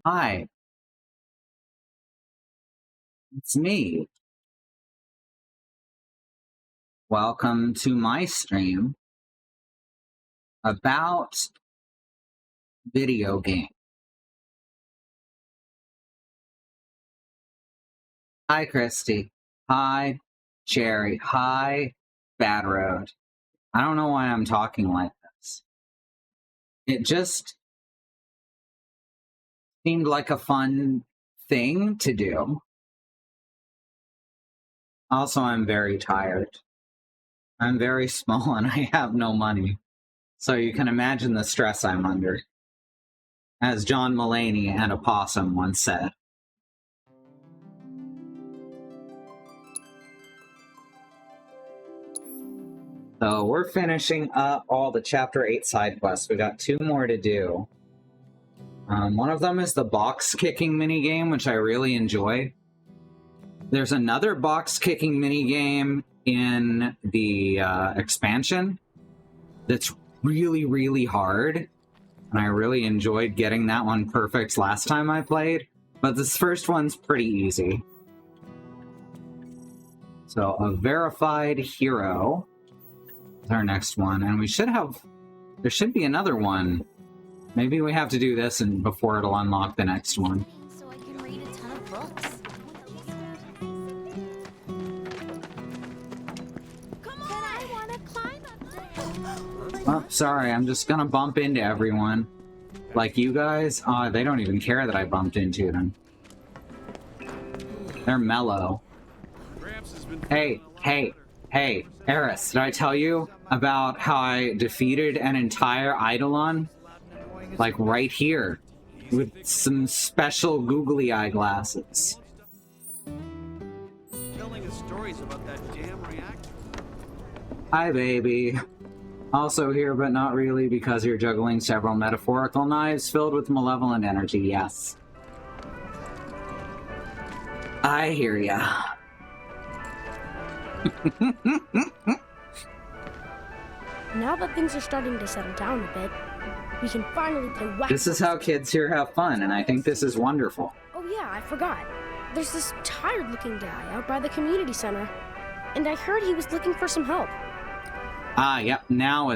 Hi, it's me. Welcome to my stream about video game. Hi, Christy. Hi, Cherry. Hi, Bad Road. I don't know why I'm talking like this. It just seemed like a fun thing to do. Also, I'm very tired. I'm very small and I have no money. So you can imagine the stress I'm under. As John Mulaney and a possum once said. So we're finishing up all the Chapter 8 side quests. We got 2 more to do. One of them is the box kicking minigame, which I really enjoy. There's another box kicking minigame in the expansion that's really, really hard. And I really enjoyed getting that one perfect last time I played. But this first one's pretty easy. So a verified hero is our next one. And we should have... There should be another one. Maybe we have to do this and before it'll unlock the next one. So I can read a ton of books. Come on! I want to climb up there. Oh, sorry, I'm just gonna bump into everyone. Like you guys? They don't even care that I bumped into them. They're mellow. Hey, Eris, did I tell you about how I defeated an entire Eidolon? Like right here, with some special googly eye glasses. Telling us stories about that damn reactor. Hi, baby. Also here, but not really, because you're juggling several metaphorical knives filled with malevolent energy, yes. I hear ya. Now that things are starting to settle down a bit, we can finally play whack. This is how kids here have fun, and I think this is wonderful. Oh yeah, I forgot. There's this tired-looking guy out by the community center, and I heard he was looking for some help. Yep, now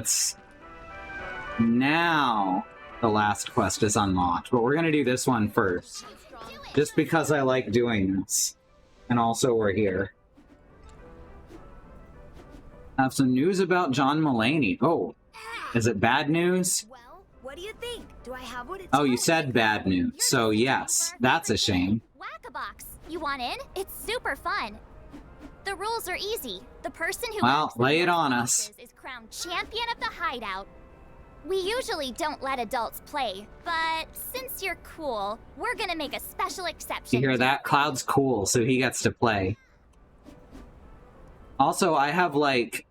the last quest is unlocked, but we're gonna do this one first. Just because I like doing this. And also we're here. I have some news about John Mulaney. Oh, is it bad news? Well, what do you think? Do I have what it Oh, you takes? said bad news, so yes, that's a shame. Whack-a-box. You want in? It's super fun. The rules are easy. The person who Well, wins the lay it most on boxes us. is crowned champion of the hideout. We usually don't let adults play, but since you're cool, we're gonna make a special exception. You hear that? Cloud's cool, so he gets to play. Also, I have like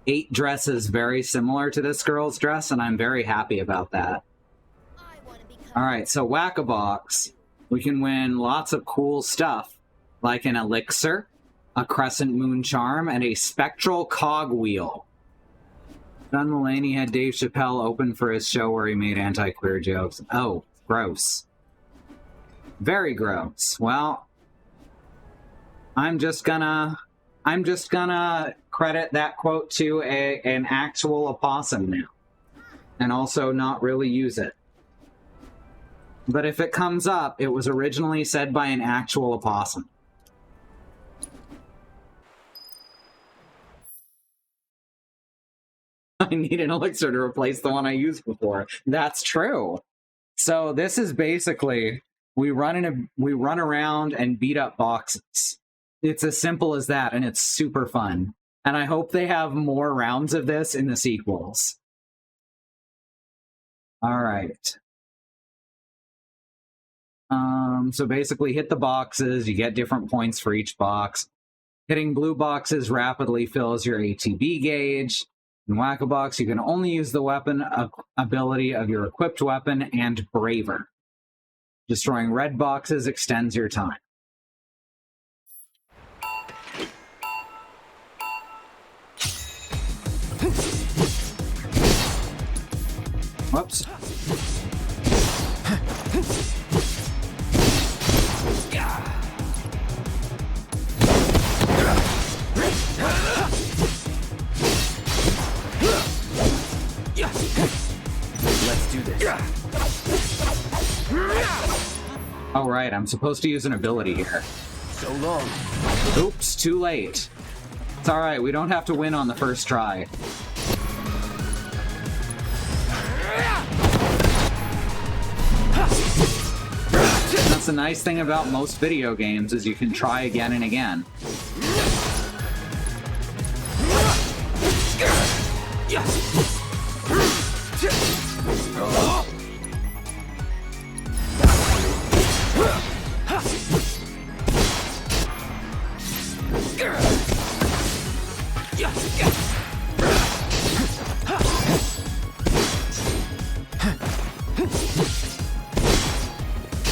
8 dresses very similar to this girl's dress, and I'm very happy about that. Alright, so Whack-a-Box. We can win lots of cool stuff, like an elixir, a crescent moon charm, and a spectral cogwheel. John Mulaney had Dave Chappelle open for his show where he made anti-queer jokes. Oh, gross. Very gross. Well, I'm just gonna credit that quote to an actual opossum now. And also not really use it. But if it comes up, it was originally said by an actual opossum. I need an elixir to replace the one I used before. That's true. So this is basically, we run around and beat up boxes. It's as simple as that, and it's super fun. And I hope they have more rounds of this in the sequels. All right. So basically hit the boxes, you get different points for each box. Hitting blue boxes rapidly fills your ATB gauge. In Whack-a-Box, you can only use the weapon ability of your equipped weapon and Braver. Destroying red boxes extends your time. Whoops. Oh, right, I'm supposed to use an ability here. So long. Oops, too late. It's alright, we don't have to win on the first try. That's the nice thing about most video games, is you can try again and again.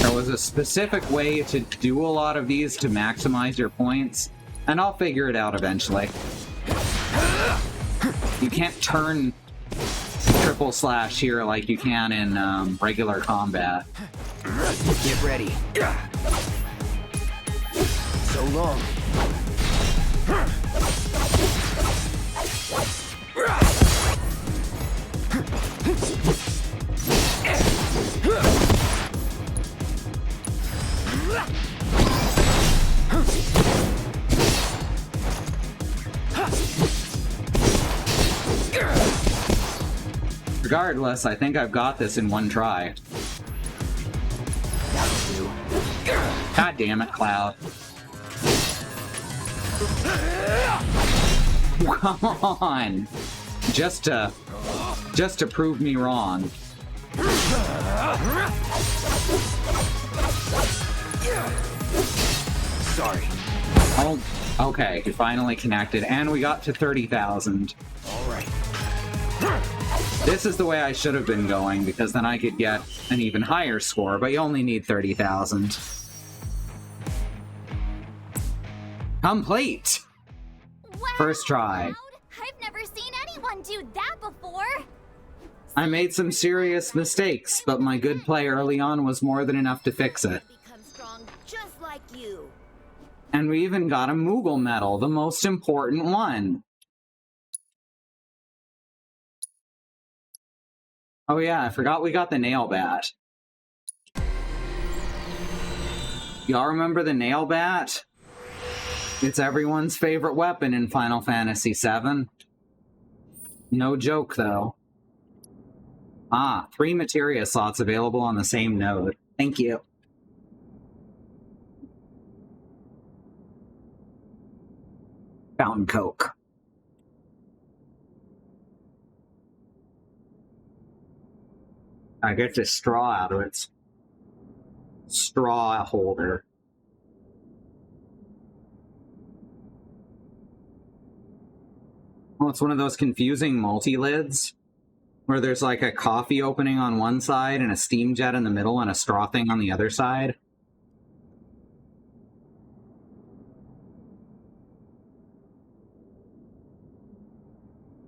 There was a specific way to do a lot of these to maximize your points, and I'll figure it out eventually. You can't turn triple slash here like you can in regular combat. Get ready. So long. Regardless, I think I've got this in one try. God damn it, Cloud. Come on! Just to prove me wrong. Sorry. Oh, okay, we finally connected, and we got to 30,000. All right. This is the way I should have been going, because then I could get an even higher score, but you only need 30,000. Complete! Wow, First try. Cloud. I've never seen anyone do that before. I made some serious mistakes, but my good play early on was more than enough to fix it. Become strong just like you. And we even got a Moogle medal, the most important one. Oh yeah, I forgot we got the nail bat. Y'all remember the nail bat? It's everyone's favorite weapon in Final Fantasy VII. No joke, though. Ah, 3 materia slots available on the same node. Thank you. Fountain Coke. I get this straw out of its straw holder. Well, it's one of those confusing multi-lids where there's like a coffee opening on one side and a steam jet in the middle and a straw thing on the other side.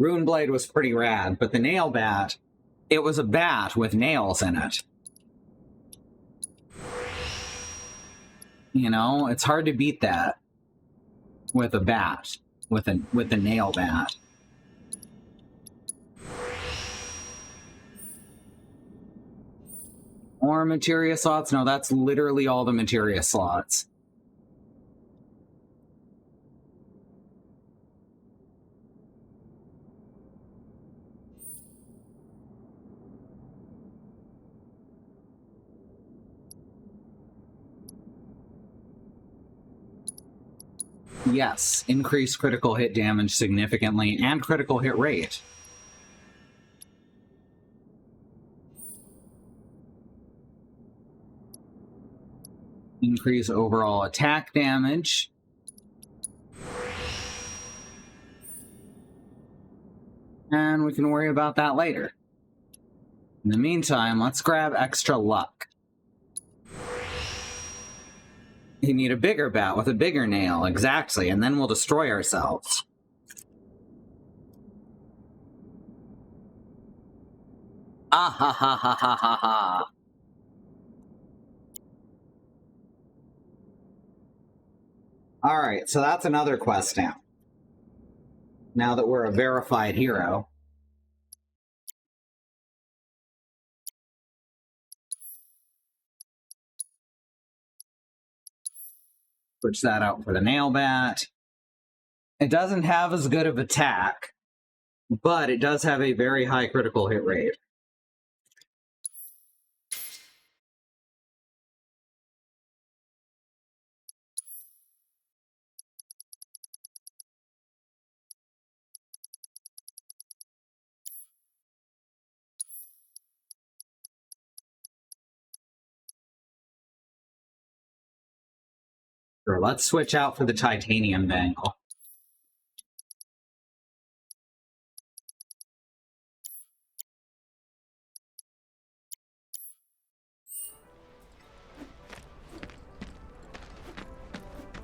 Runeblade was pretty rad, but the nail bat, it was a bat with nails in it. You know, it's hard to beat that with a bat, with a nail bat. More materia slots? No, that's literally all the materia slots. Yes, increase critical hit damage significantly and critical hit rate. Increase overall attack damage. And we can worry about that later. In the meantime, let's grab extra luck. You need a bigger bat with a bigger nail, exactly, and then we'll destroy ourselves. Ah ha ha ha ha ha ha. Alright, so that's another quest now. Now that we're a verified hero. Switch that out for the nail bat. It doesn't have as good of attack, but it does have a very high critical hit rate. Sure, let's switch out for the titanium bangle.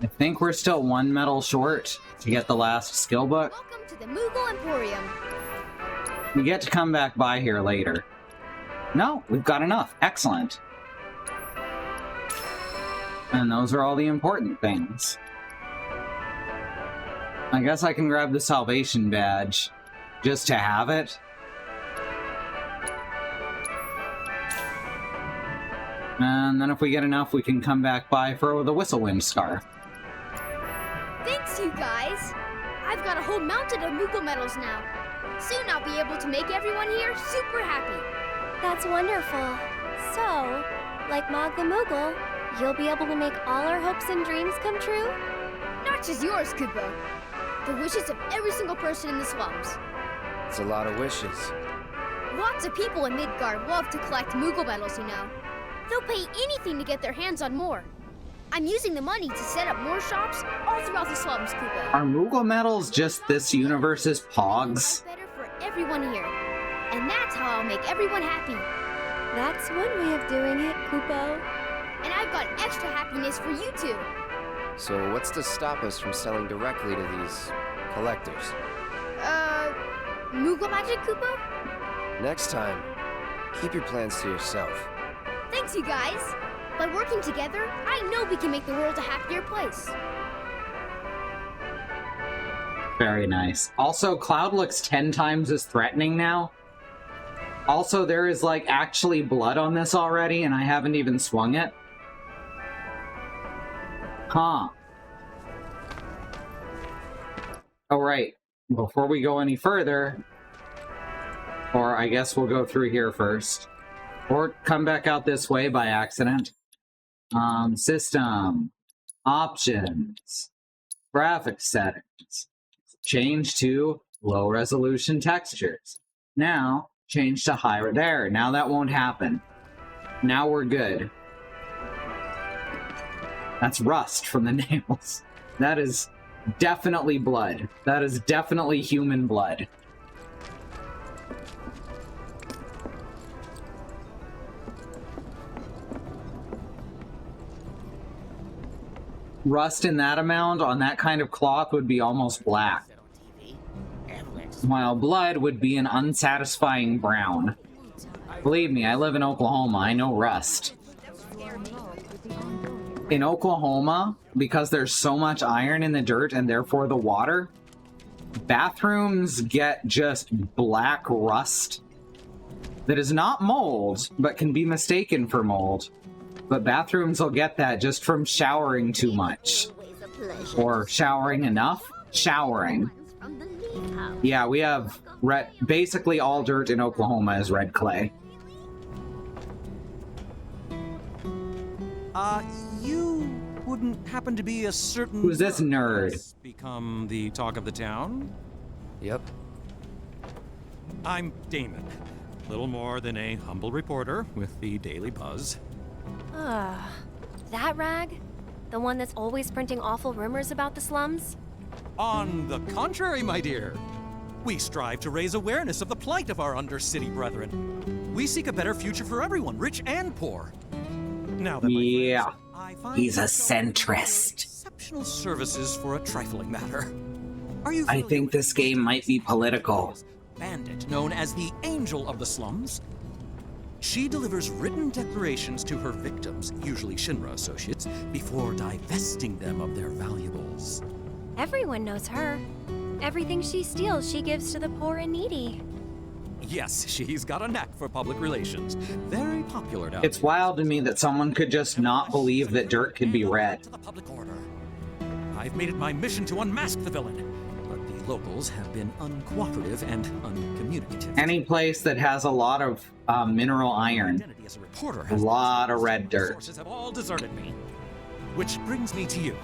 I think we're still 1 medal short to get the last skill book. Welcome to the Moogle Emporium. We get to come back by here later. No, we've got enough. Excellent. And those are all the important things. I guess I can grab the salvation badge just to have it. And then if we get enough, we can come back by for the Whistlewind Scarf. Thanks, you guys. I've got a whole mountain of Moogle medals now. Soon I'll be able to make everyone here super happy. That's wonderful. So, like Mog the Moogle, you'll be able to make all our hopes and dreams come true? Not just yours, Koopa. The wishes of every single person in the slums. It's a lot of wishes. Lots of people in Midgard love to collect Moogle medals, you know. They'll pay anything to get their hands on more. I'm using the money to set up more shops all throughout the slums, Koopa. Are Moogle medals just this universe's pogs? Better for everyone here. And that's how I'll make everyone happy. That's one way of doing it, Kupo. And I've got extra happiness for you too. So what's to stop us from selling directly to these collectors? Moogle magic, Koopa? Next time, keep your plans to yourself. Thanks, you guys. By working together, I know we can make the world a happier place. Very nice. Also, Cloud looks 10 times as threatening now. Also, there is, like, actually blood on this already, and I haven't even swung it. Huh. Oh, right. Before we go any further, or I guess we'll go through here first, or come back out this way by accident. System, options, graphics settings, change to low resolution textures. Now, change to higher. There, now that won't happen. Now we're good. That's rust from the nails. That is definitely blood. That is definitely human blood. Rust in that amount on that kind of cloth would be almost black, while blood would be an unsatisfying brown. Believe me, I live in Oklahoma. I know rust. In Oklahoma, because there's so much iron in the dirt and therefore the water, bathrooms get just black rust that is not mold, but can be mistaken for mold. But bathrooms will get that just from showering too much. Or showering enough? Showering. Yeah, we have red. Basically all dirt in Oklahoma is red clay. You wouldn't happen to be a certain... Who's this nerd? Become the talk of the town? Yep. I'm Damon. Little more than a humble reporter with the Daily Buzz. That rag? The one that's always printing awful rumors about the slums? On the contrary, my dear. We strive to raise awareness of the plight of our undercity brethren. We seek a better future for everyone, rich and poor. Now that Yeah, I find he's a myself centrist. exceptional services for a trifling matter. Are you I familiar think with this game might be political. bandit known as the Angel of the Slums? She delivers written declarations to her victims, usually Shinra associates, before divesting them of their valuables. Everyone knows her. Everything she steals, she gives to the poor and needy. Yes, she's got a knack for public relations. Very popular now. It's wild to me that someone could just not believe that dirt could be red. To the public order. I've made it my mission to unmask the villain. But the locals have been uncooperative and uncommunicative. Any place that has a lot of mineral iron, Identity as a reporter a has lot of red dirt. sources have all deserted me. Which brings me to you,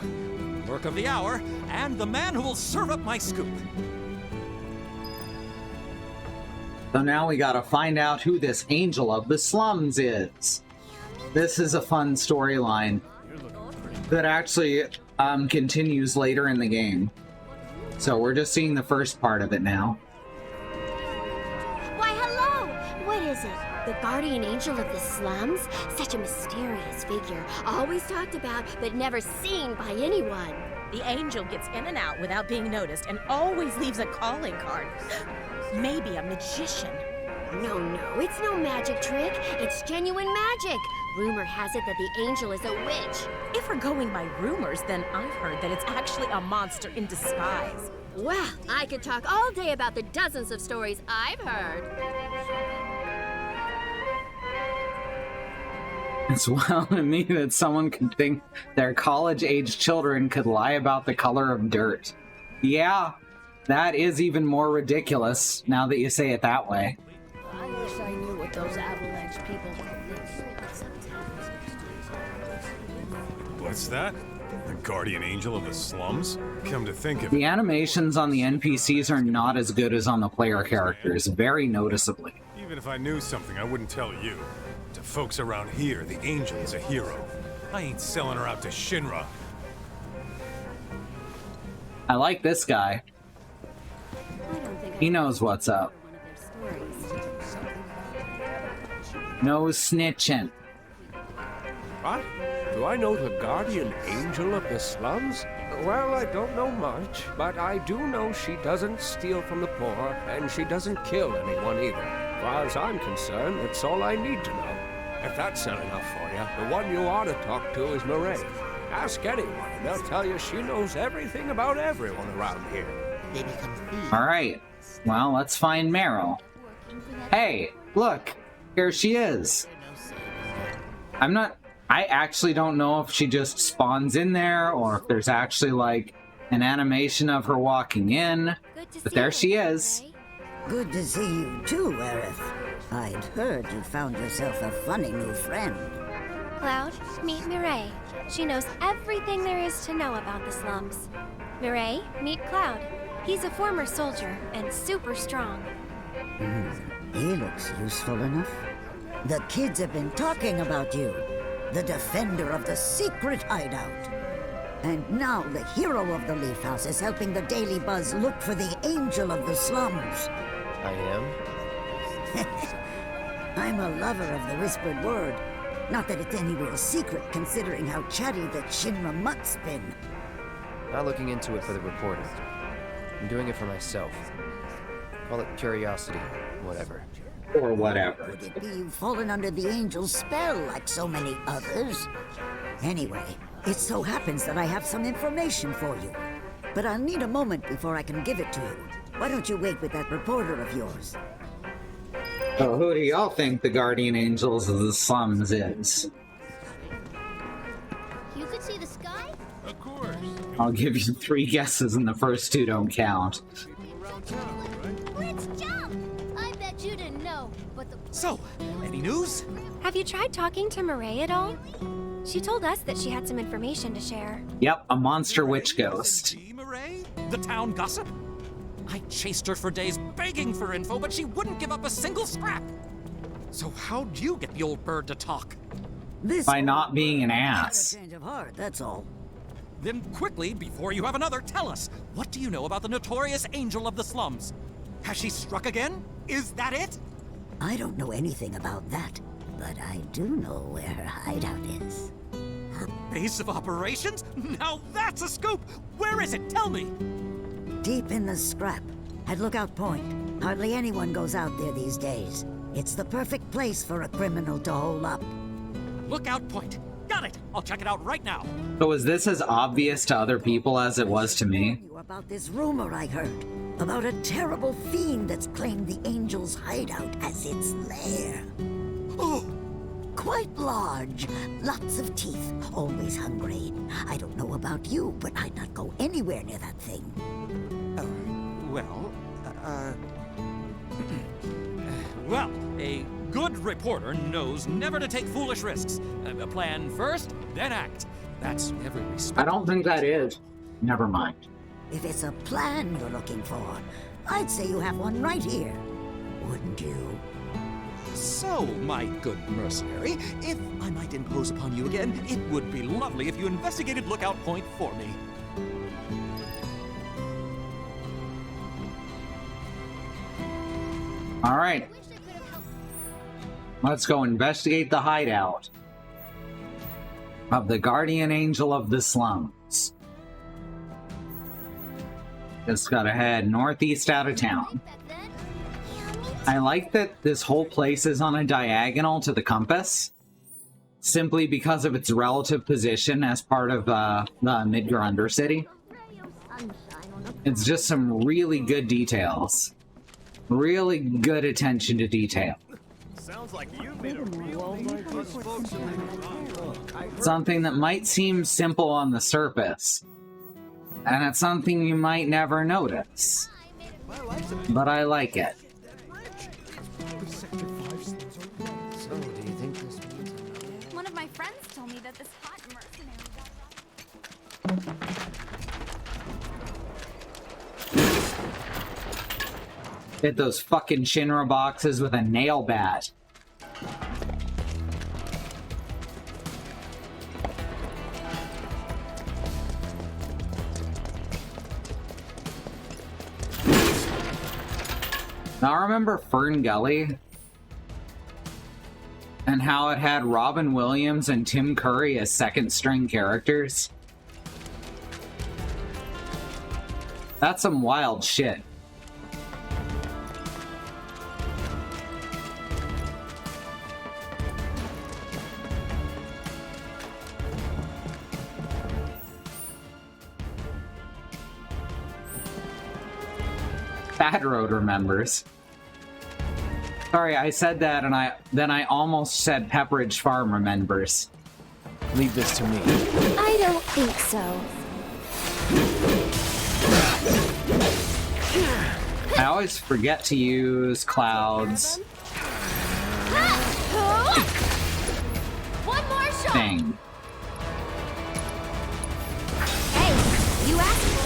work of the hour, and the man who will serve up my scoop. So now we gotta find out who this angel of the slums is. This is a fun storyline that actually continues later in the game. So we're just seeing the first part of it now. Why, hello! What is it? The guardian angel of the slums? Such a mysterious figure. Always talked about, but never seen by anyone. The angel gets in and out without being noticed and always leaves a calling card. Maybe a magician. No, it's no magic trick. It's genuine magic. Rumor has it that the angel is a witch. If we're going by rumors, then I've heard that it's actually a monster in disguise. Well, I could talk all day about the dozens of stories I've heard. It's wild to me that someone could think their college-age children could lie about the color of dirt. Yeah, that is even more ridiculous now that you say it that way. I wish I knew what those avalanche people call What's that? The guardian angel of the slums? Come to think of it, The animations on the NPCs are not as good as on the player characters, very noticeably. even if I knew something, I wouldn't tell you. To folks around here, the angel is a hero. I ain't selling her out to Shinra. I like this guy. He knows what's up. No snitching. What? Do I know the guardian angel of the slums? Well, I don't know much, but I do know she doesn't steal from the poor, and she doesn't kill anyone either. As far as I'm concerned, that's all I need to know. If that's not enough for you, the one you ought to talk to is Murray. Ask anyone, and they'll tell you she knows everything about everyone around here. Alright, well, let's find Meryl. Hey, look, here she is. I actually don't know if she just spawns in there or if there's actually like an animation of her walking in, but there she is. Good to see you too, Aerith. I'd heard you found yourself a funny new friend. Cloud, meet Mireille. She knows everything there is to know about the slums. Mireille, meet Cloud. He's a former soldier and super strong. He looks useful enough. The kids have been talking about you. The defender of the secret hideout. And now the hero of the Leaf House is helping the Daily Buzz look for the angel of the slums. I am? I'm a lover of the whispered word. Not that it's any real secret, considering how chatty the Shinra mutt's been. Not looking into it for the reporter. I'm doing it for myself. Call it curiosity, whatever. Or whatever. Would it be you've fallen under the angel's spell like so many others? Anyway, it so happens that I have some information for you. But I'll need a moment before I can give it to you. Why don't you wait with that reporter of yours? So who do y'all think the guardian angels of the slums is? You could see the sky? Of course. I'll give you 3 guesses and the first 2 don't count. Let's jump! I bet you didn't know, but the... So, any news? Have you tried talking to Mireille at all? She told us that she had some information to share. Yep, a monster witch ghost. SMG, Murray? The town gossip? I chased her for days begging for info, but she wouldn't give up a single scrap. So how'd you get the old bird to talk? This By not being an had a ass. change of heart, that's all. Then quickly, before you have another, tell us. What do you know about the notorious angel of the slums? Has she struck again? Is that it? I don't know anything about that, but I do know where her hideout is. Her base of operations? Now that's a scoop! Where is it? Tell me! Deep in the scrap, at Lookout Point. Hardly anyone goes out there these days. It's the perfect place for a criminal to hole up. Lookout Point. Got it! I'll check it out right now. So is this as obvious to other people as it was to me? You about this rumor I heard, about a terrible fiend that's claimed the angel's hideout as its lair. Oh! quite large. Lots of teeth, always hungry. I don't know about you, but I'd not go anywhere near that thing. Well, a good reporter knows never to take foolish risks. Plan first, then act. That's every respect. I don't think that is. Never mind. If it's a plan you're looking for, I'd say you have one right here. Wouldn't you? So, my good mercenary, if I might impose upon you again, it would be lovely if you investigated Lookout Point for me. All right. Let's go investigate the hideout of the guardian angel of the slums. Just gotta head northeast out of town. I like that this whole place is on a diagonal to the compass, simply because of its relative position as part of the Midgar Undercity. It's just some really good details. Really good attention to detail. Sounds like you've been a real folks. Something that might seem simple on the surface, and it's something you might never notice. But I like it. So, do you think this means One of my friends told me that this hot mercenary Hit those fucking Shinra boxes with a nail bat. Now remember Fern Gully? And how it had Robin Williams and Tim Curry as second string characters? That's some wild shit. Bad Road remembers. Sorry, I said that and I almost said Pepperidge Farm remembers. Leave this to me. I don't think so. I always forget to use clouds One more shot! thing. Hey, you asked for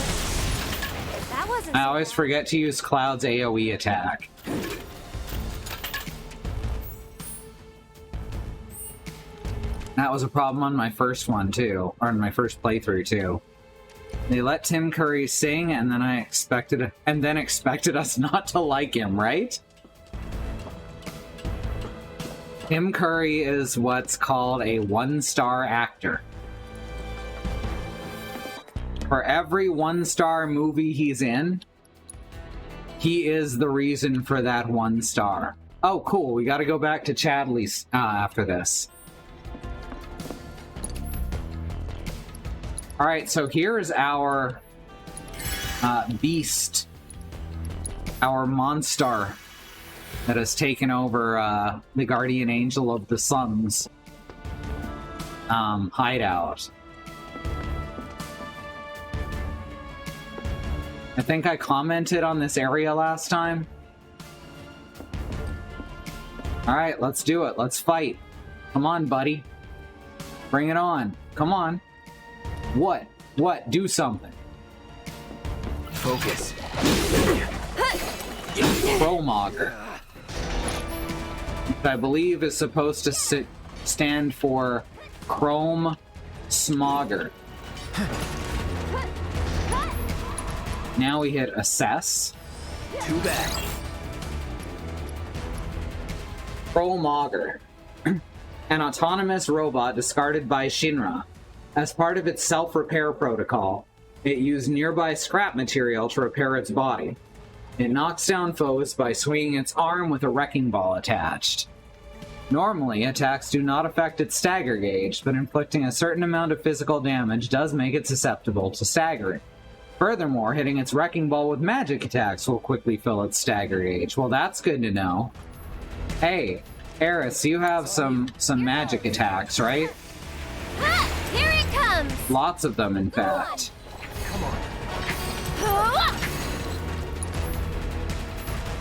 it. That wasn't I so always bad. forget to use clouds AoE attack. That was a problem on my first one too, or on my first playthrough too. They let Tim Curry sing, and then expected us not to like him, right? Tim Curry is what's called a one-star actor. For every one-star movie he's in, he is the reason for that one star. Oh, cool. We got to go back to Chadley's after this. All right, so here's our beast, our monster that has taken over the guardian angel of the slums hideout. I think I commented on this area last time. All right, let's do it. Let's fight. Come on, buddy. Bring it on. Come on. What? What? Do something. Focus. Promogger. Which I believe is supposed to stand for Chrome Smogger. Now we hit Assess. Too bad. Promogger. An autonomous robot discarded by Shinra. As part of its self-repair protocol, it used nearby scrap material to repair its body. It knocks down foes by swinging its arm with a wrecking ball attached. Normally, attacks do not affect its stagger gauge, but inflicting a certain amount of physical damage does make it susceptible to staggering. Furthermore, hitting its wrecking ball with magic attacks will quickly fill its stagger gauge. Well, that's good to know. Hey, Eris, you have some magic attacks, right? Ha! Here it comes! Lots of them, in fact.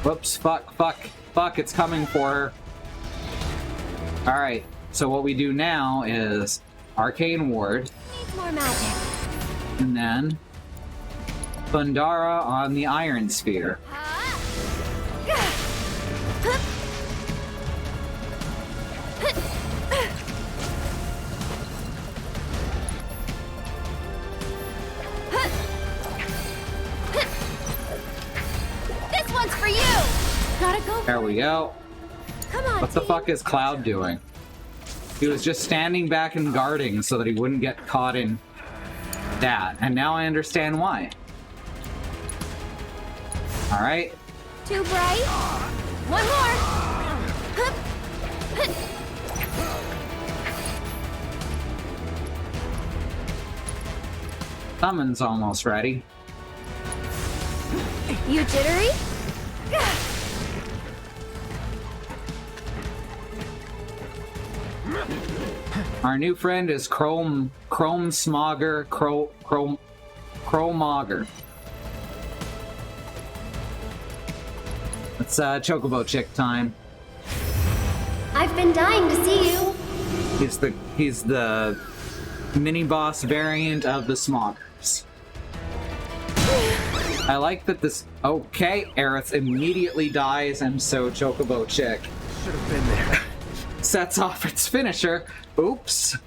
Whoops, fuck, it's coming for her. Alright, so what we do now is Arcane Ward, Needs more magic. and then Thundara on the Iron Sphere. This one's for you! Gotta go. There we go. Come on, What the team. fuck is Cloud doing? He was just standing back and guarding so that he wouldn't get caught in that, and now I understand why. Alright. Too bright. One more. Hup. Summon's almost ready. You jittery? Our new friend is Chrome Smogger Chromogger. It's Chocobo Chick time. I've been dying to see you. He's the mini boss variant of the Smoggers. I like that this. Okay, Aerith immediately dies, and so Chocobo Chick Should have been there. sets off its finisher. Oops.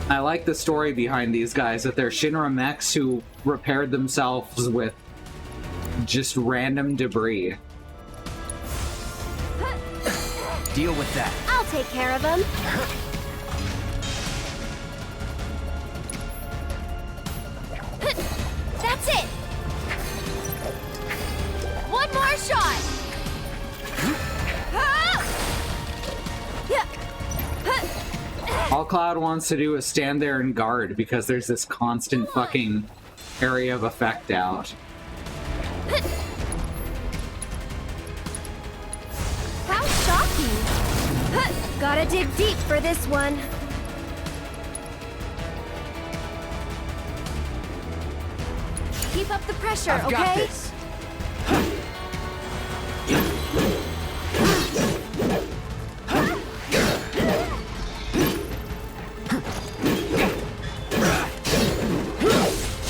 I like the story behind these guys, that they're Shinra mechs who repaired themselves with just random debris. Deal with that. I'll take care of him. That's it. One more shot. All Cloud wants to do is stand there and guard because there's this constant fucking area of effect out. How shocking. Gotta dig deep for this one. Keep up the pressure, I've okay? got this.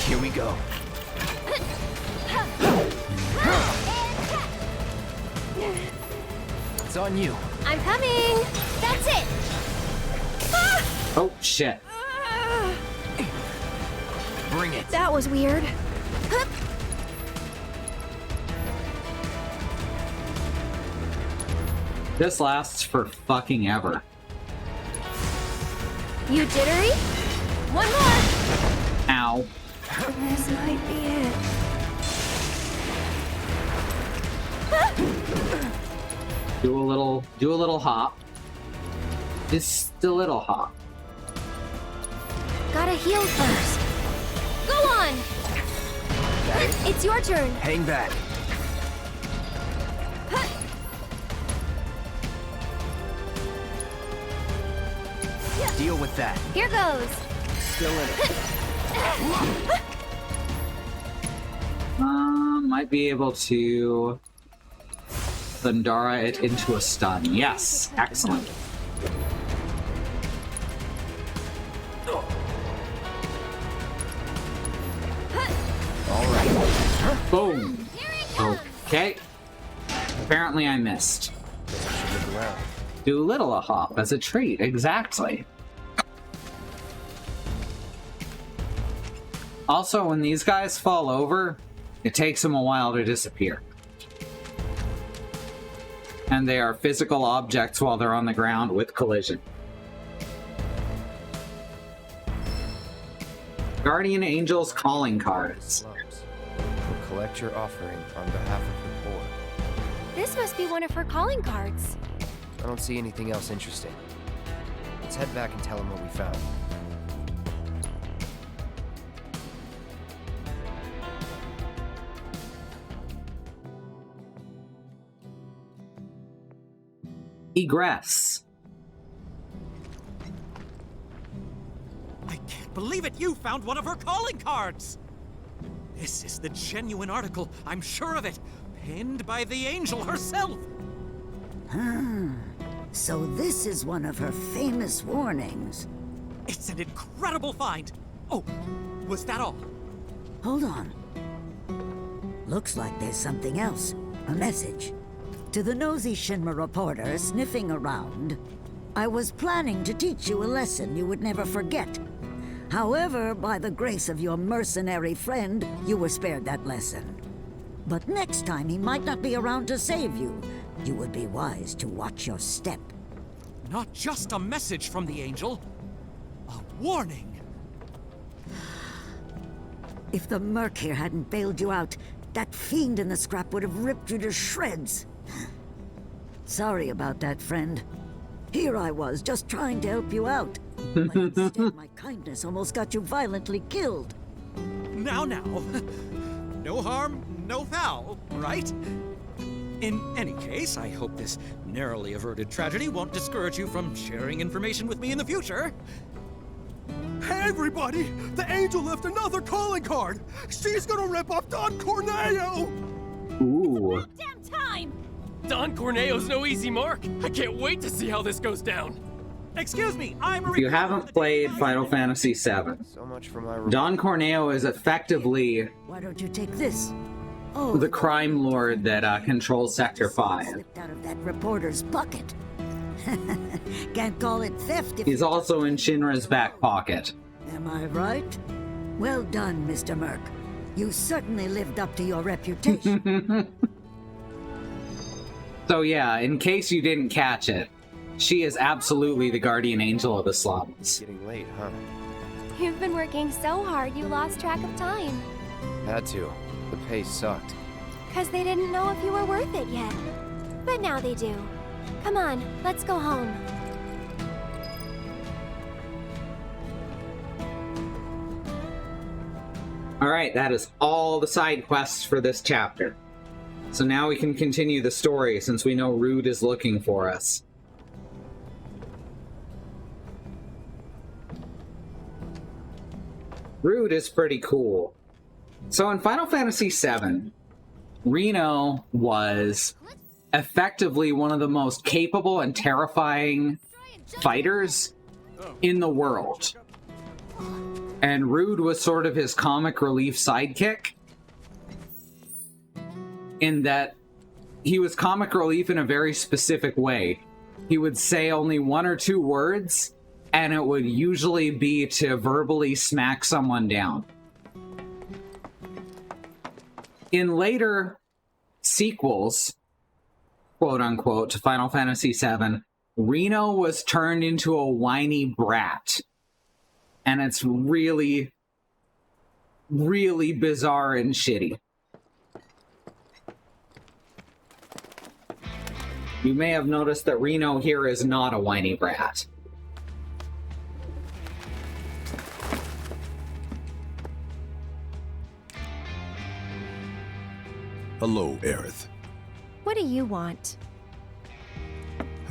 Here we go. It's on you. I'm coming. That's it. Oh shit. Bring it. That was weird. This lasts for fucking ever. You jittery? One more. Ow. This might be it. Do a little hop. Just a little hop. Gotta heal first. Go on. It's your turn. Hang back. Deal with that. Here goes. Still in it. Might be able to Thundara it into a stun. Yes, excellent. All right. Boom. Okay. Apparently I missed. Look around. Do little a hop as a treat. Exactly. Also, when these guys fall over, it takes them a while to disappear. And they are physical objects while they're on the ground with collision. Guardian Angel's calling cards. Slums. Will collect your offering on behalf of the poor. This must be one of her calling cards. I don't see anything else interesting. Let's head back and tell him what we found. Egress. I can't believe it! You found one of her calling cards! This is the genuine article, I'm sure of it. Penned by the angel herself. So this is one of her famous warnings. It's an incredible find. Oh, was that all? Hold on. Looks like there's something else. A message. To the nosy Shinra reporter sniffing around, I was planning to teach you a lesson you would never forget. However, by the grace of your mercenary friend, you were spared that lesson. But next time he might not be around to save you. You would be wise to watch your step. Not just a message from the angel. A warning. If the Merc here hadn't bailed you out, that fiend in the scrap would have ripped you to shreds. Sorry about that, friend. Here I was, just trying to help you out. But instead, my kindness almost got you violently killed. Now. No harm, no foul, right? In any case, I hope this narrowly averted tragedy won't discourage you from sharing information with me in the future. Hey, everybody! The angel left another calling card! She's gonna rip off Don Corneo! Ooh. Damn time! Don Corneo's no easy mark. I can't wait to see how this goes down. Excuse me, I'm If you haven't played Final Fantasy VII, So much for my Don Corneo is effectively Why don't you take this? Oh, the crime lord that controls Sector 5. Slipped out of that reporter's bucket. Can't call it theft if... He's also in Shinra's back pocket. Am I right? Well done, Mr. Merc. You certainly lived up to your reputation. So yeah, in case you didn't catch it, she is absolutely the guardian angel of the slums. Getting late, huh? You've been working so hard you lost track of time. Had to. The pace sucked. 'Cause they didn't know if you were worth it yet. But now they do. Come on, let's go home. Alright, that is all the side quests for this chapter. So now we can continue the story since we know Rude is looking for us. Rude is pretty cool. So in Final Fantasy VII, Reno was effectively one of the most capable and terrifying fighters in the world. And Rude was sort of his comic relief sidekick, in that he was comic relief in a very specific way. He would say only one or two words, and it would usually be to verbally smack someone down. In later sequels, quote-unquote, to Final Fantasy VII, Reno was turned into a whiny brat. And it's really, really bizarre and shitty. You may have noticed that Reno here is not a whiny brat. Hello, Aerith. What do you want?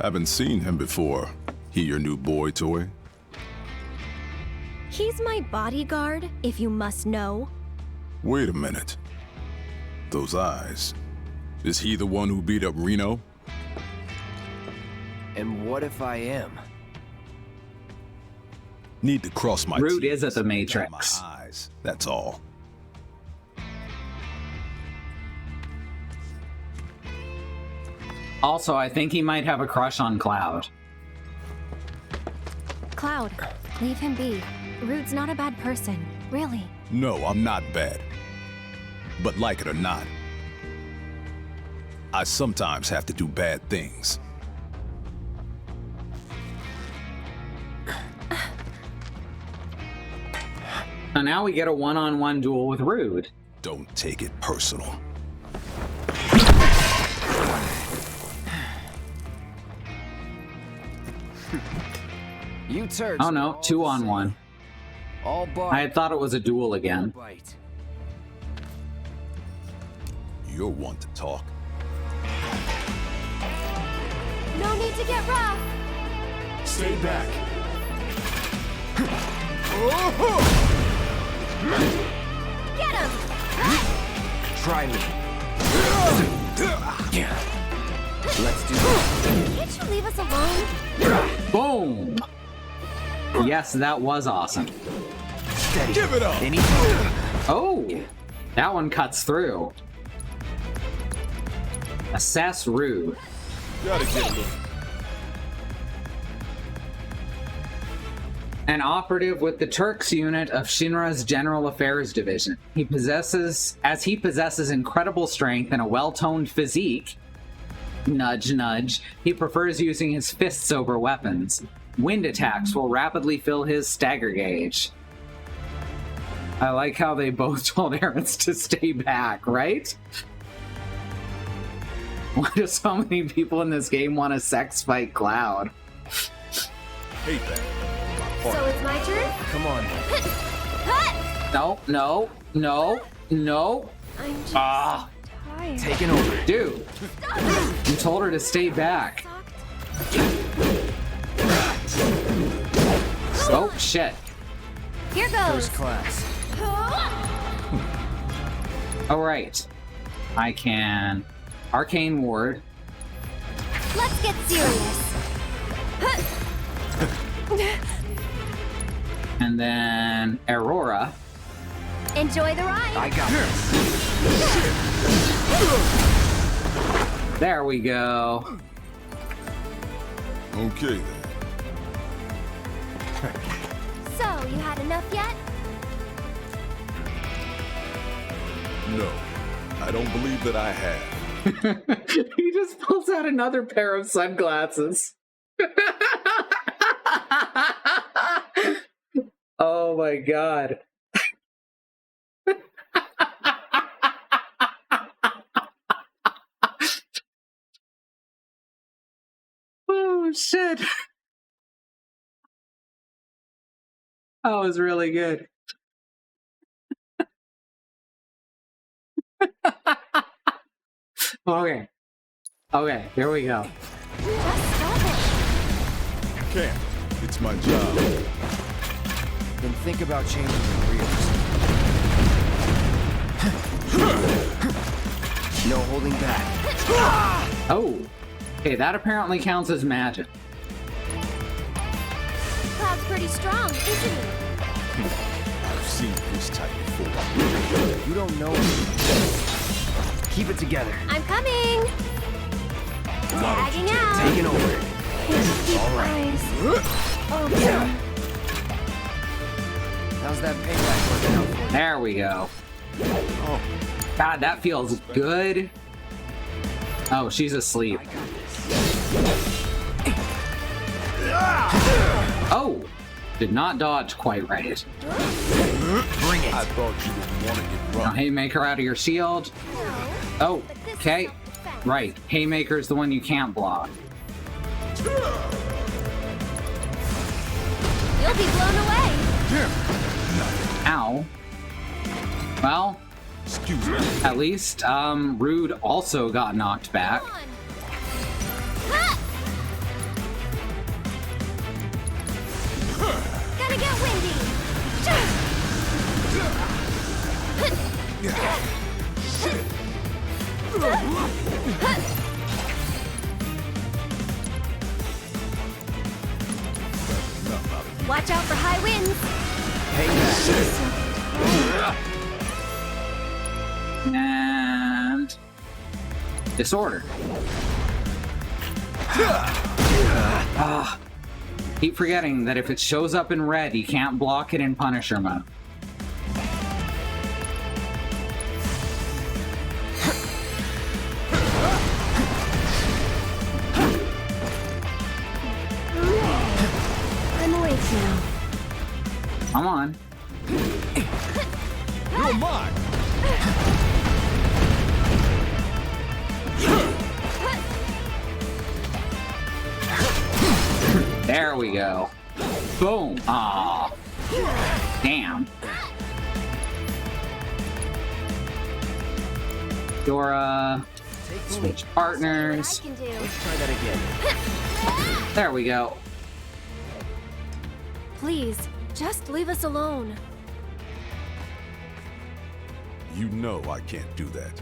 Haven't seen him before. He your new boy toy? He's my bodyguard, if you must know. Wait a minute. Those eyes. Is he the one who beat up Reno? And what if I am? Need to cross my Rude T's, is at the dot Matrix. my eyes. That's all. Also, I think he might have a crush on Cloud. Cloud, leave him be. Rude's not a bad person, really. No, I'm not bad. But like it or not, I sometimes have to do bad things. And now we get a one-on-one duel with Rude. Don't take it personal. You turds. Oh no, 2-on-1. All bite. I had thought it was a duel again. Bite. You're one to talk. No need to get rough. Stay back. Get him! Try me. Let's do this. Can't you leave us alone? Boom! Yes, that was awesome. Steady. Give it up! Oh! That one cuts through. Assess rude. Gotta get a little. An operative with the Turks unit of Shinra's General Affairs Division. He possesses incredible strength and a well-toned physique. Nudge, nudge. He prefers using his fists over weapons. Wind attacks will rapidly fill his stagger gauge. I like how they both told Aerith to stay back, right? Why do so many people in this game want to sex fight Cloud? Hate that. So it's my turn? Come on. No, no, no, no. I'm just Ah, tired. Taking over. dude. You told her to stay back. Oh, shit. Here goes. First class. All right. I can Arcane Ward. Let's get serious. And then Aurora. Enjoy the ride. I got this. There we go. Okay then. So, you had enough yet? No, I don't believe that I have. He just pulls out another pair of sunglasses. Oh my god. Oh shit. That was really good. Okay. Okay, here we go. Just stop it. Can't. It's my job. Then think about changing careers. No holding back. Oh. Okay, that apparently counts as magic. Cloud's pretty strong, isn't he? I've seen this type before. You don't know me. Keep it together. I'm coming. Tagging out. Taking over. All right. Okay. How's that payback working out for you? There we go. Oh. God, that feels good. Oh, she's asleep. Oh! Did not dodge quite right. Bring it. I thought you didn't want to get Now, run. Haymaker out of your shield. Oh, okay. Right. Haymaker's the one you can't block. You'll be blown away. Ow. Well, Excuse me. at least, Rude also got knocked back. Come on. Ha! Gotta get windy. Watch out for high winds. And disorder. Keep forgetting that if it shows up in red, you can't block it in Punisher mode. I'm awake now. Come on. You're mine! There we go. Boom. Aw. Damn. You're, Switch partners. Let's try that again. There we go. Please, just leave us alone. You know I can't do that.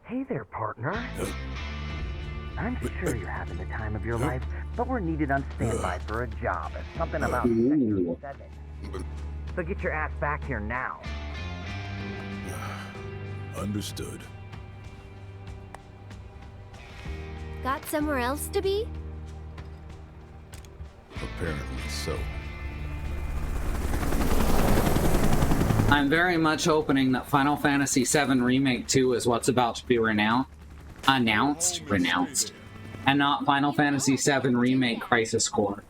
Hey there, partner. I'm sure you're having the time of your life, but we're needed on standby for a job. It's something about Section 7. So get your ass back here now. Understood. Got somewhere else to be? Apparently so. I'm very much hoping that Final Fantasy VII Remake 2 is what's about to be announced, and not Final Fantasy VII Remake Crisis Core.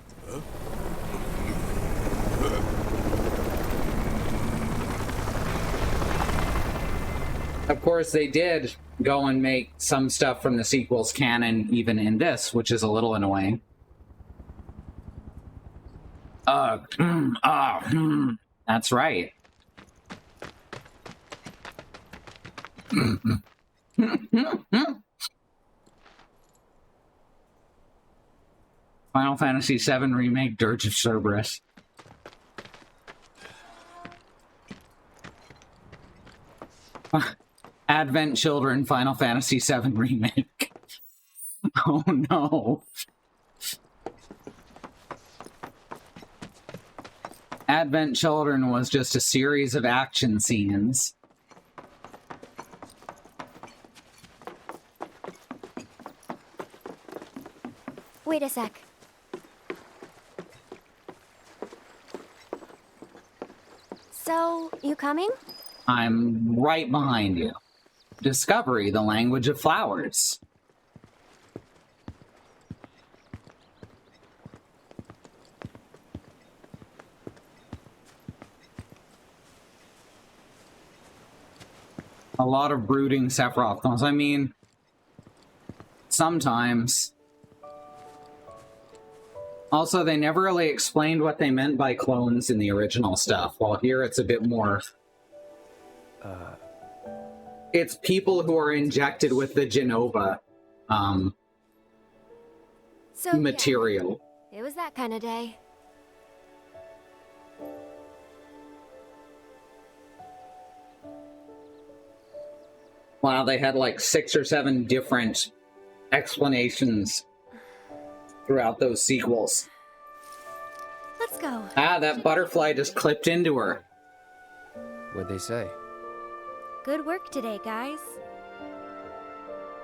Of course, they did go and make some stuff from the sequels canon even in this, which is a little annoying. That's right. Final Fantasy VII Remake Dirge of Cerberus. Advent Children Final Fantasy VII Remake. Oh no. Advent Children was just a series of action scenes. Wait a sec. So, you coming? I'm right behind you. Discovery, the language of flowers. A lot of brooding Sephiroth clones. I mean, sometimes. Also, they never really explained what they meant by clones in the original stuff, while here it's a bit more... It's people who are injected with the Genova material. Yeah, it was that kind of day. Wow, they had like 6 or 7 different explanations throughout those sequels. Let's go. Ah, that butterfly just clipped into her. What'd they say? Good work today, guys.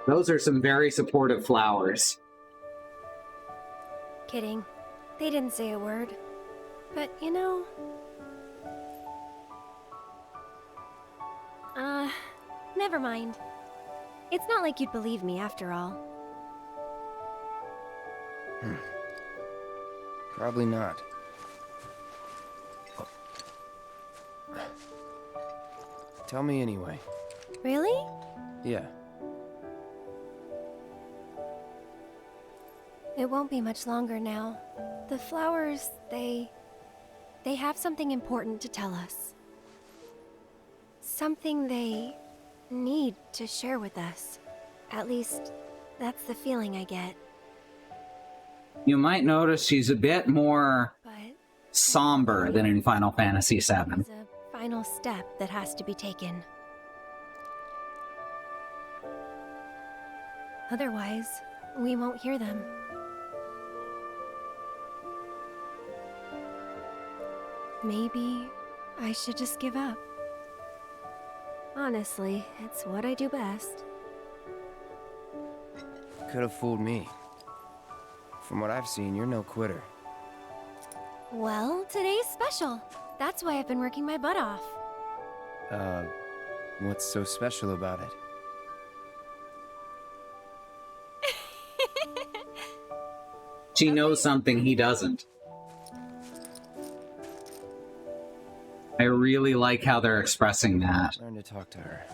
Those are some very supportive flowers. Kidding. They didn't say a word. But, you know... never mind. It's not like you'd believe me after all. Probably not. Tell me anyway. Really? Yeah. It won't be much longer now. The flowers, they have something important to tell us. Something they need to share with us. At least, that's the feeling I get. You might notice she's a bit more somber than in Final Fantasy VII. It's a final step that has to be taken. Otherwise, we won't hear them. Maybe I should just give up. Honestly, it's what I do best. Could have fooled me. From what I've seen, you're no quitter. Well, today's special. That's why I've been working my butt off. What's so special about it? She knows something he doesn't. I really like how they're expressing that. Learn to talk to her.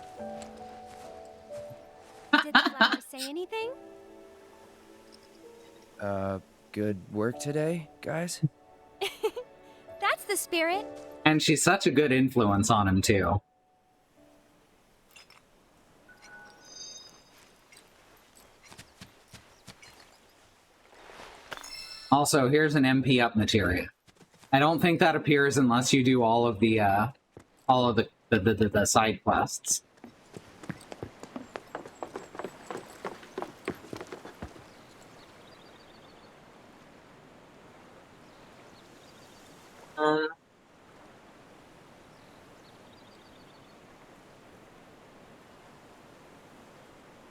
Did the flower say anything? Good work today, guys? That's the spirit. And she's such a good influence on him, too. Also, here's an MP up materia. I don't think that appears unless you do all of the side quests.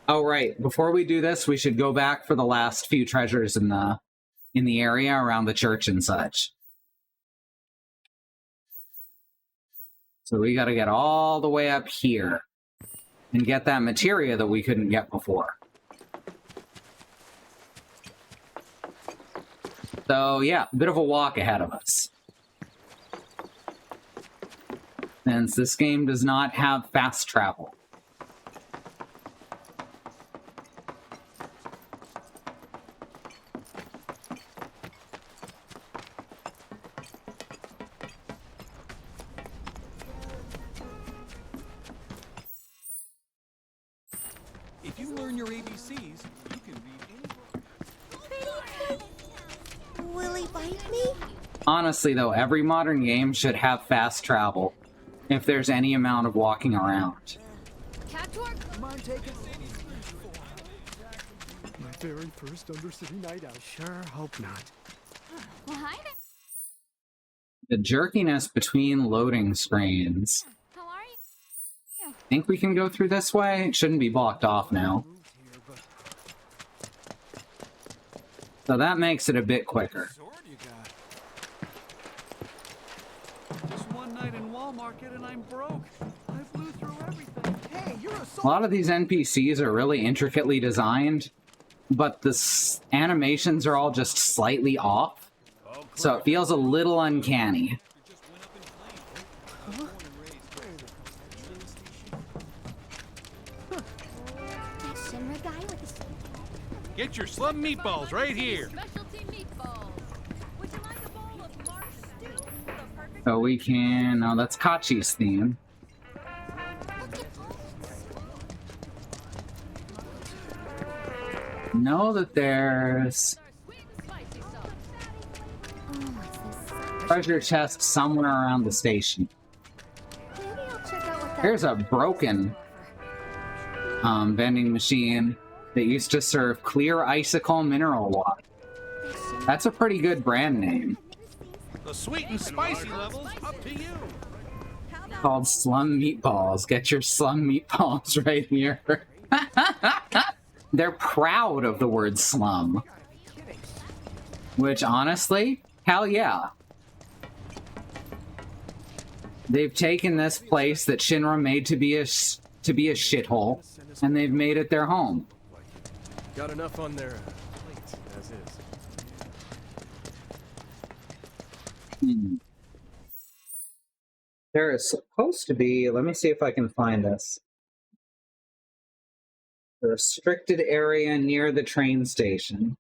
Oh, right. Before we do this, we should go back for the last few treasures in the area around the church and such. So we got to get all the way up here and get that materia that we couldn't get before. So yeah, a bit of a walk ahead of us. Since this game does not have fast travel. If you learn your ABCs, you can read any. Will he bite me? Honestly, though, every modern game should have fast travel, if there's any amount of walking around. Come on, take it. My very first Undercity night out. Sure hope not. Well, hi there. The jerkiness between loading screens. How are you? Think we can go through this way? It shouldn't be blocked off now. So that makes it a bit quicker. Just one night in Walmart and I'm broke. I flew through everything. Hey, you're a A lot of these NPCs are really intricately designed, but the animations are all just slightly off, so it feels a little uncanny. Get your slum meatballs right here. So we can... Oh, that's Kachi's theme. Know that there's... treasure chest somewhere around the station. Here's a broken vending machine that used to serve clear icicle mineral water. That's a pretty good brand name. The sweet and spicy levels up to you. Called Slum Meatballs. Get your Slum Meatballs right here. They're proud of the word slum. Which, honestly, hell yeah. They've taken this place that Shinra made to be a shithole, and they've made it their home. Got enough on their plate as is. There is supposed to be, let me see if I can find this. The restricted area near the train station.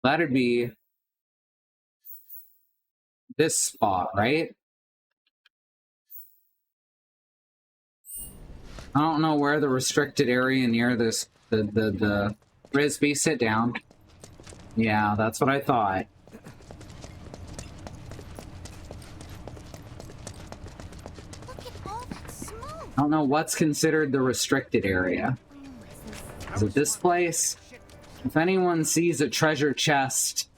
That'd be this spot, right? I don't know where the restricted area near this, the Frisbee, sit down. Yeah, that's what I thought. I don't know what's considered the restricted area. Is it this place? If anyone sees a treasure chest,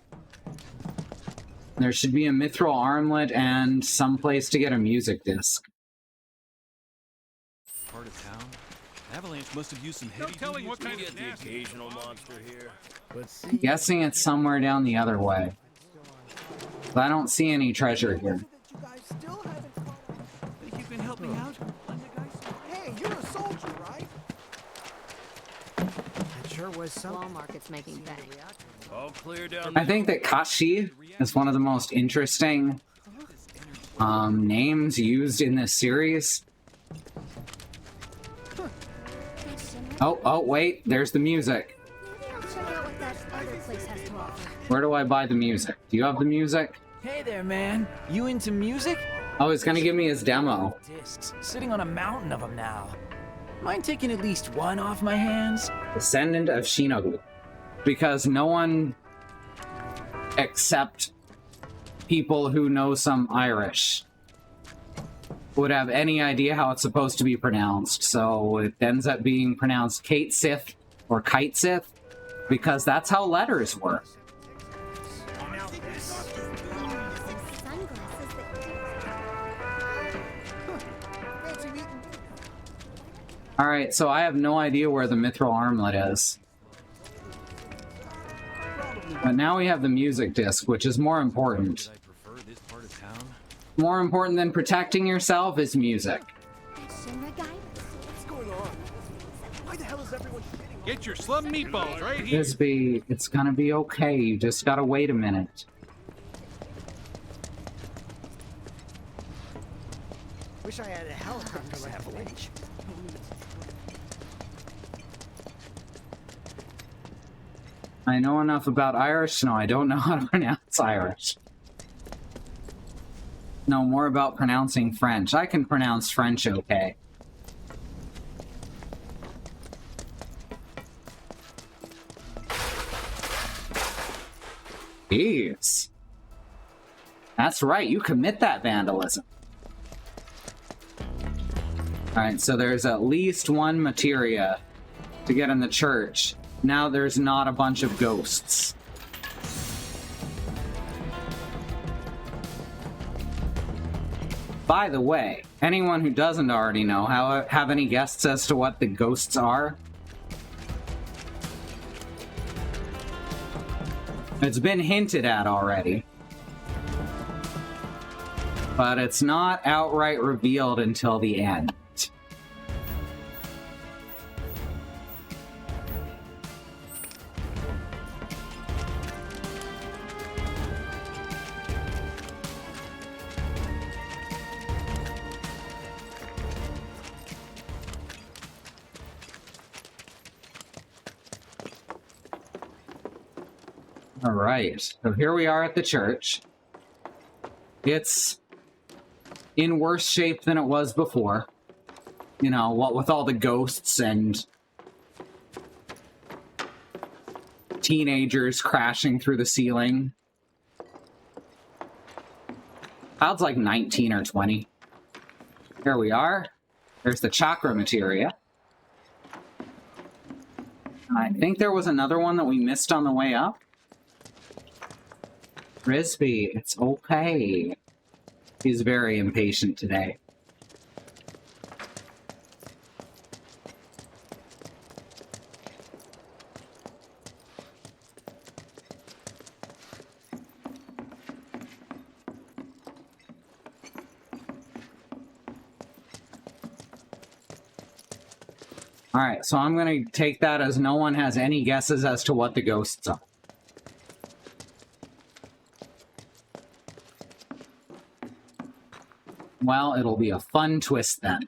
there should be a mithril armlet and some place to get a music disc. Part of town? Avalanche must have used some heavy telling what kind of the occasional monster here. I'm guessing it's somewhere down the other way. But I don't see any treasure here. Think you can help me out? Hey, you're a soldier, right? It sure was some. Walmart's making bank. All clear down. I think that Kashi is one of the most interesting names used in this series. Oh, wait, there's the music. Maybe I'll check out what that other place has to offer. Where do I buy the music? Do you have the music? Hey there, man. You into music? Oh, he's gonna give me his demo. Discs. Sitting on a mountain of them now. Mind taking at least one off my hands? Descendant of Shinobu. Because no one except people who know some Irish would have any idea how it's supposed to be pronounced. So it ends up being pronounced Kate Sith or Kite Sith because that's how letters work. Alright, so I have no idea where the mithril armlet is. But now we have the music disc, which is more important. More important than protecting yourself is music. Get your slum meatballs right here. Bisbee, it's gonna be okay. You just gotta wait a minute. Wish I had a helicopter like a winch. I know enough about Irish. No, I don't know how to pronounce Irish. No, more about pronouncing French. I can pronounce French okay. Jeez. That's right, you commit that vandalism. Alright, so there's at least one materia to get in the church. Now there's not a bunch of ghosts. By the way, anyone who doesn't already know, have any guesses as to what the ghosts are? It's been hinted at already. But it's not outright revealed until the end. Alright, so here we are at the church. It's in worse shape than it was before. You know, what with all the ghosts and teenagers crashing through the ceiling. Cloud's like 19 or 20. Here we are. There's the chakra materia. I think there was another one that we missed on the way up. Frisbee, it's okay. He's very impatient today. Alright, so I'm going to take that as no one has any guesses as to what the ghosts are. Well, it'll be a fun twist then.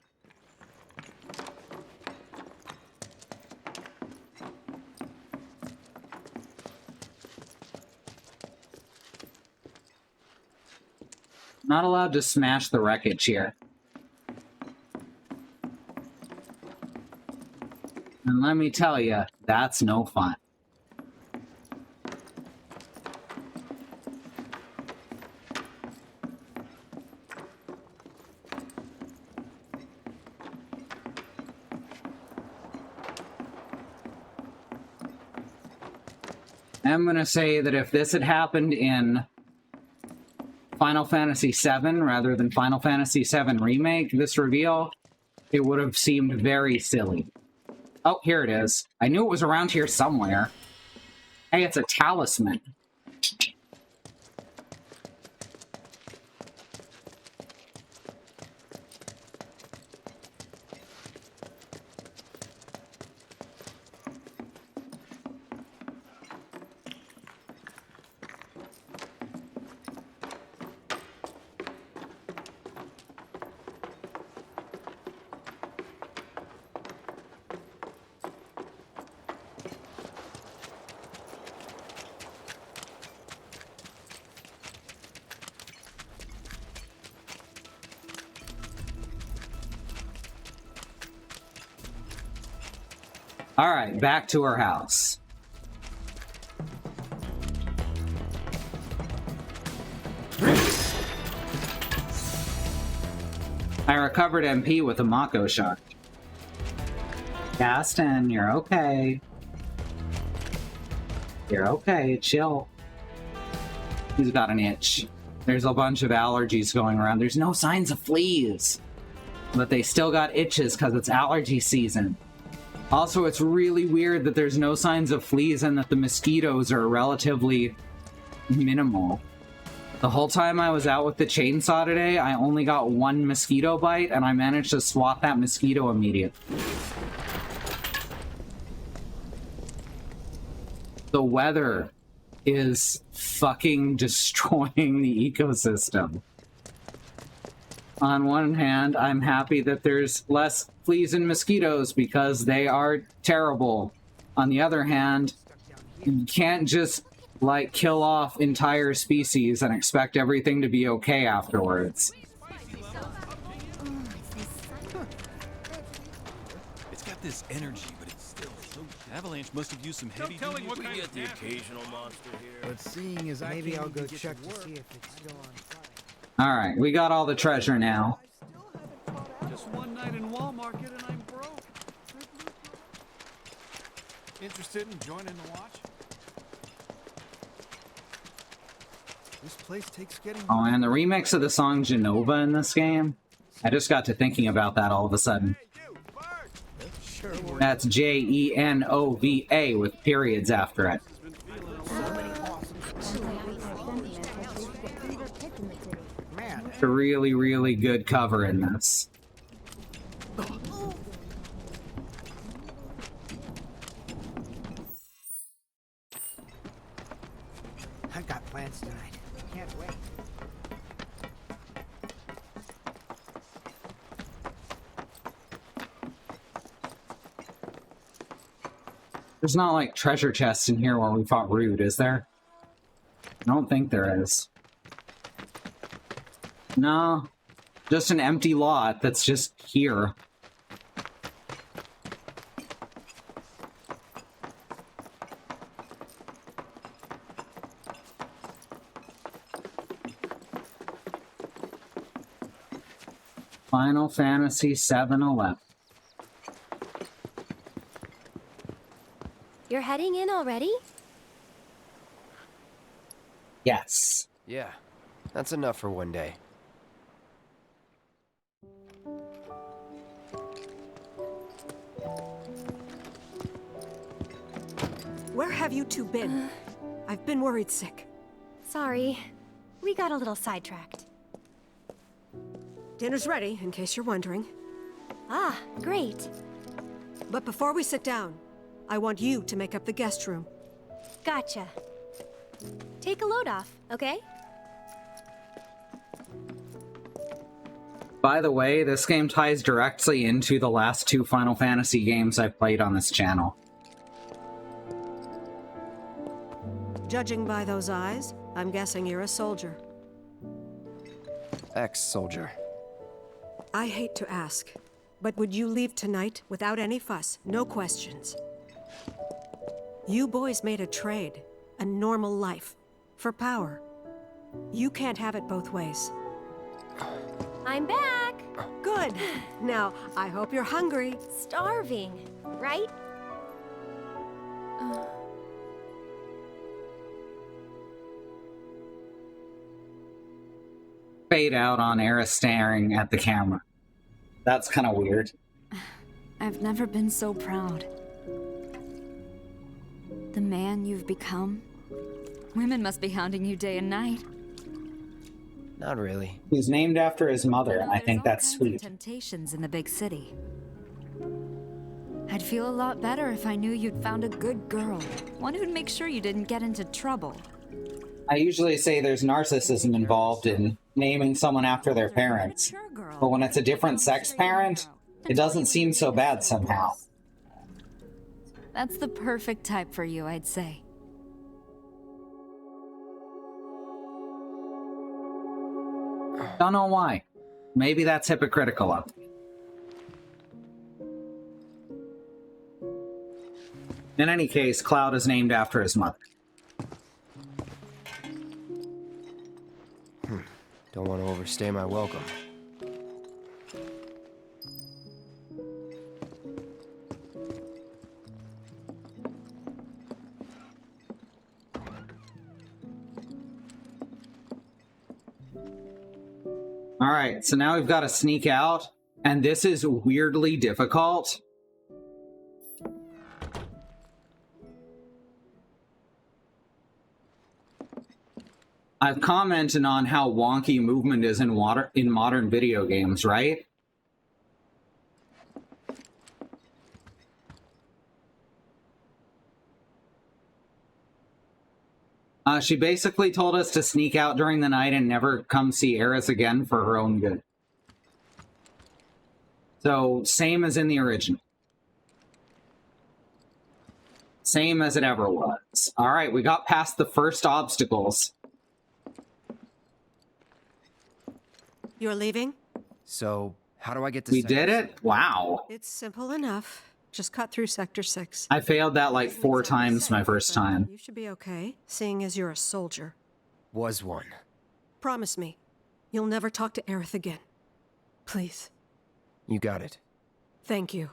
Not allowed to smash the wreckage here. And let me tell you, that's no fun. I'm going to say that if this had happened in Final Fantasy VII rather than Final Fantasy VII Remake, this reveal, it would have seemed very silly. Oh, here it is. I knew it was around here somewhere. Hey, it's a talisman. Alright, back to her house. I recovered MP with a Mako shot. Gaston, you're okay. You're okay, chill. He's got an itch. There's a bunch of allergies going around. There's no signs of fleas. But they still got itches because it's allergy season. Also, it's really weird that there's no signs of fleas and that the mosquitoes are relatively minimal. The whole time I was out with the chainsaw today, I only got one mosquito bite, and I managed to swat that mosquito immediately. The weather is fucking destroying the ecosystem. On one hand, I'm happy that there's less fleas and mosquitoes because they are terrible. On the other hand, you can't just, like, kill off entire species and expect everything to be okay afterwards. It's got this energy, but it's still so... Avalanche must have used some heavy... No telling what kind of the occasional monster here. But seeing as maybe I'll go check to see if it's still on fire. Alright, we got all the treasure now. Just one night in Wall Market and I'm broke. Interested in joining the watch? This place takes getting... Oh, and the remix of the song Genova in this game? I just got to thinking about that all of a sudden. That's Genova with periods after it. It's a really, really good cover in this. I've got plans tonight. Can't wait. There's not like treasure chests in here where we fought Rude, is there? I don't think there is. No, just an empty lot that's just here. Final Fantasy VII 11. You're heading in already? Yes. Yeah, that's enough for one day. Where have you two been? I've been worried sick. Sorry. We got a little sidetracked. Dinner's ready, in case you're wondering. Ah, great. But before we sit down, I want you to make up the guest room. Gotcha. Take a load off, okay? By the way, this game ties directly into the last two Final Fantasy games I've played on this channel. Judging by those eyes, I'm guessing you're a soldier. Ex-soldier. I hate to ask, but would you leave tonight without any fuss, no questions? You boys made a trade, a normal life, for power. You can't have it both ways. I'm back! Good. Now, I hope you're hungry. Starving, right? Fade out on Eris staring at the camera. That's kind of weird. I've never been so proud. The man you've become. Women must be hounding you day and night. Not really. He's named after his mother, and I think that's sweet. Temptations in the big city. I'd feel a lot better if I knew you'd found a good girl. One who'd make sure you didn't get into trouble. I usually say there's narcissism involved in naming someone after their parents. But when it's a different sex parent, it doesn't seem so bad somehow. That's the perfect type for you, I'd say. Don't know why. Maybe that's hypocritical of me. In any case, Cloud is named after his mother. Don't want to overstay my welcome. Alright, so now we've got to sneak out, and this is weirdly difficult. I've commented on how wonky movement is in modern video games, right? She basically told us to sneak out during the night and never come see Aerith again for her own good. So, same as in the original. Same as it ever was. Alright, we got past the first obstacles. You're leaving? So, how do I get to We Sector did it? Wow. It's simple enough. Just cut through Sector 6. I failed that like 4 times my first time. You should be okay, seeing as you're a soldier. Was one. Promise me, you'll never talk to Aerith again. Please. You got it. Thank you.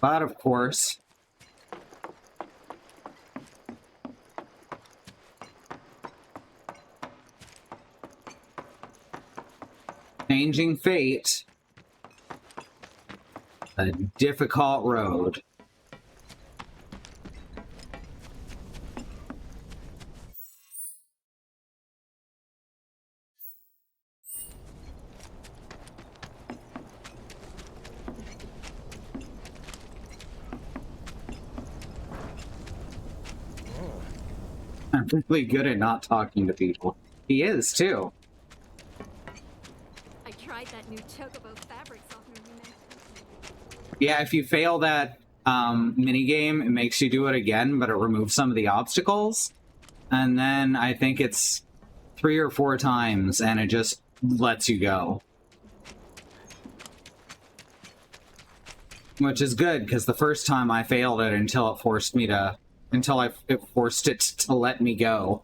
But of course, changing fate, a difficult road. I'm really good at not talking to people. He is, too. I tried that new Chocobo fabric softener you mentioned. Yeah, if you fail that minigame, it makes you do it again, but it removes some of the obstacles. And then I think it's 3 or 4 times, and it just lets you go. Which is good, because the first time I failed it until it forced me to... it forced it to let me go.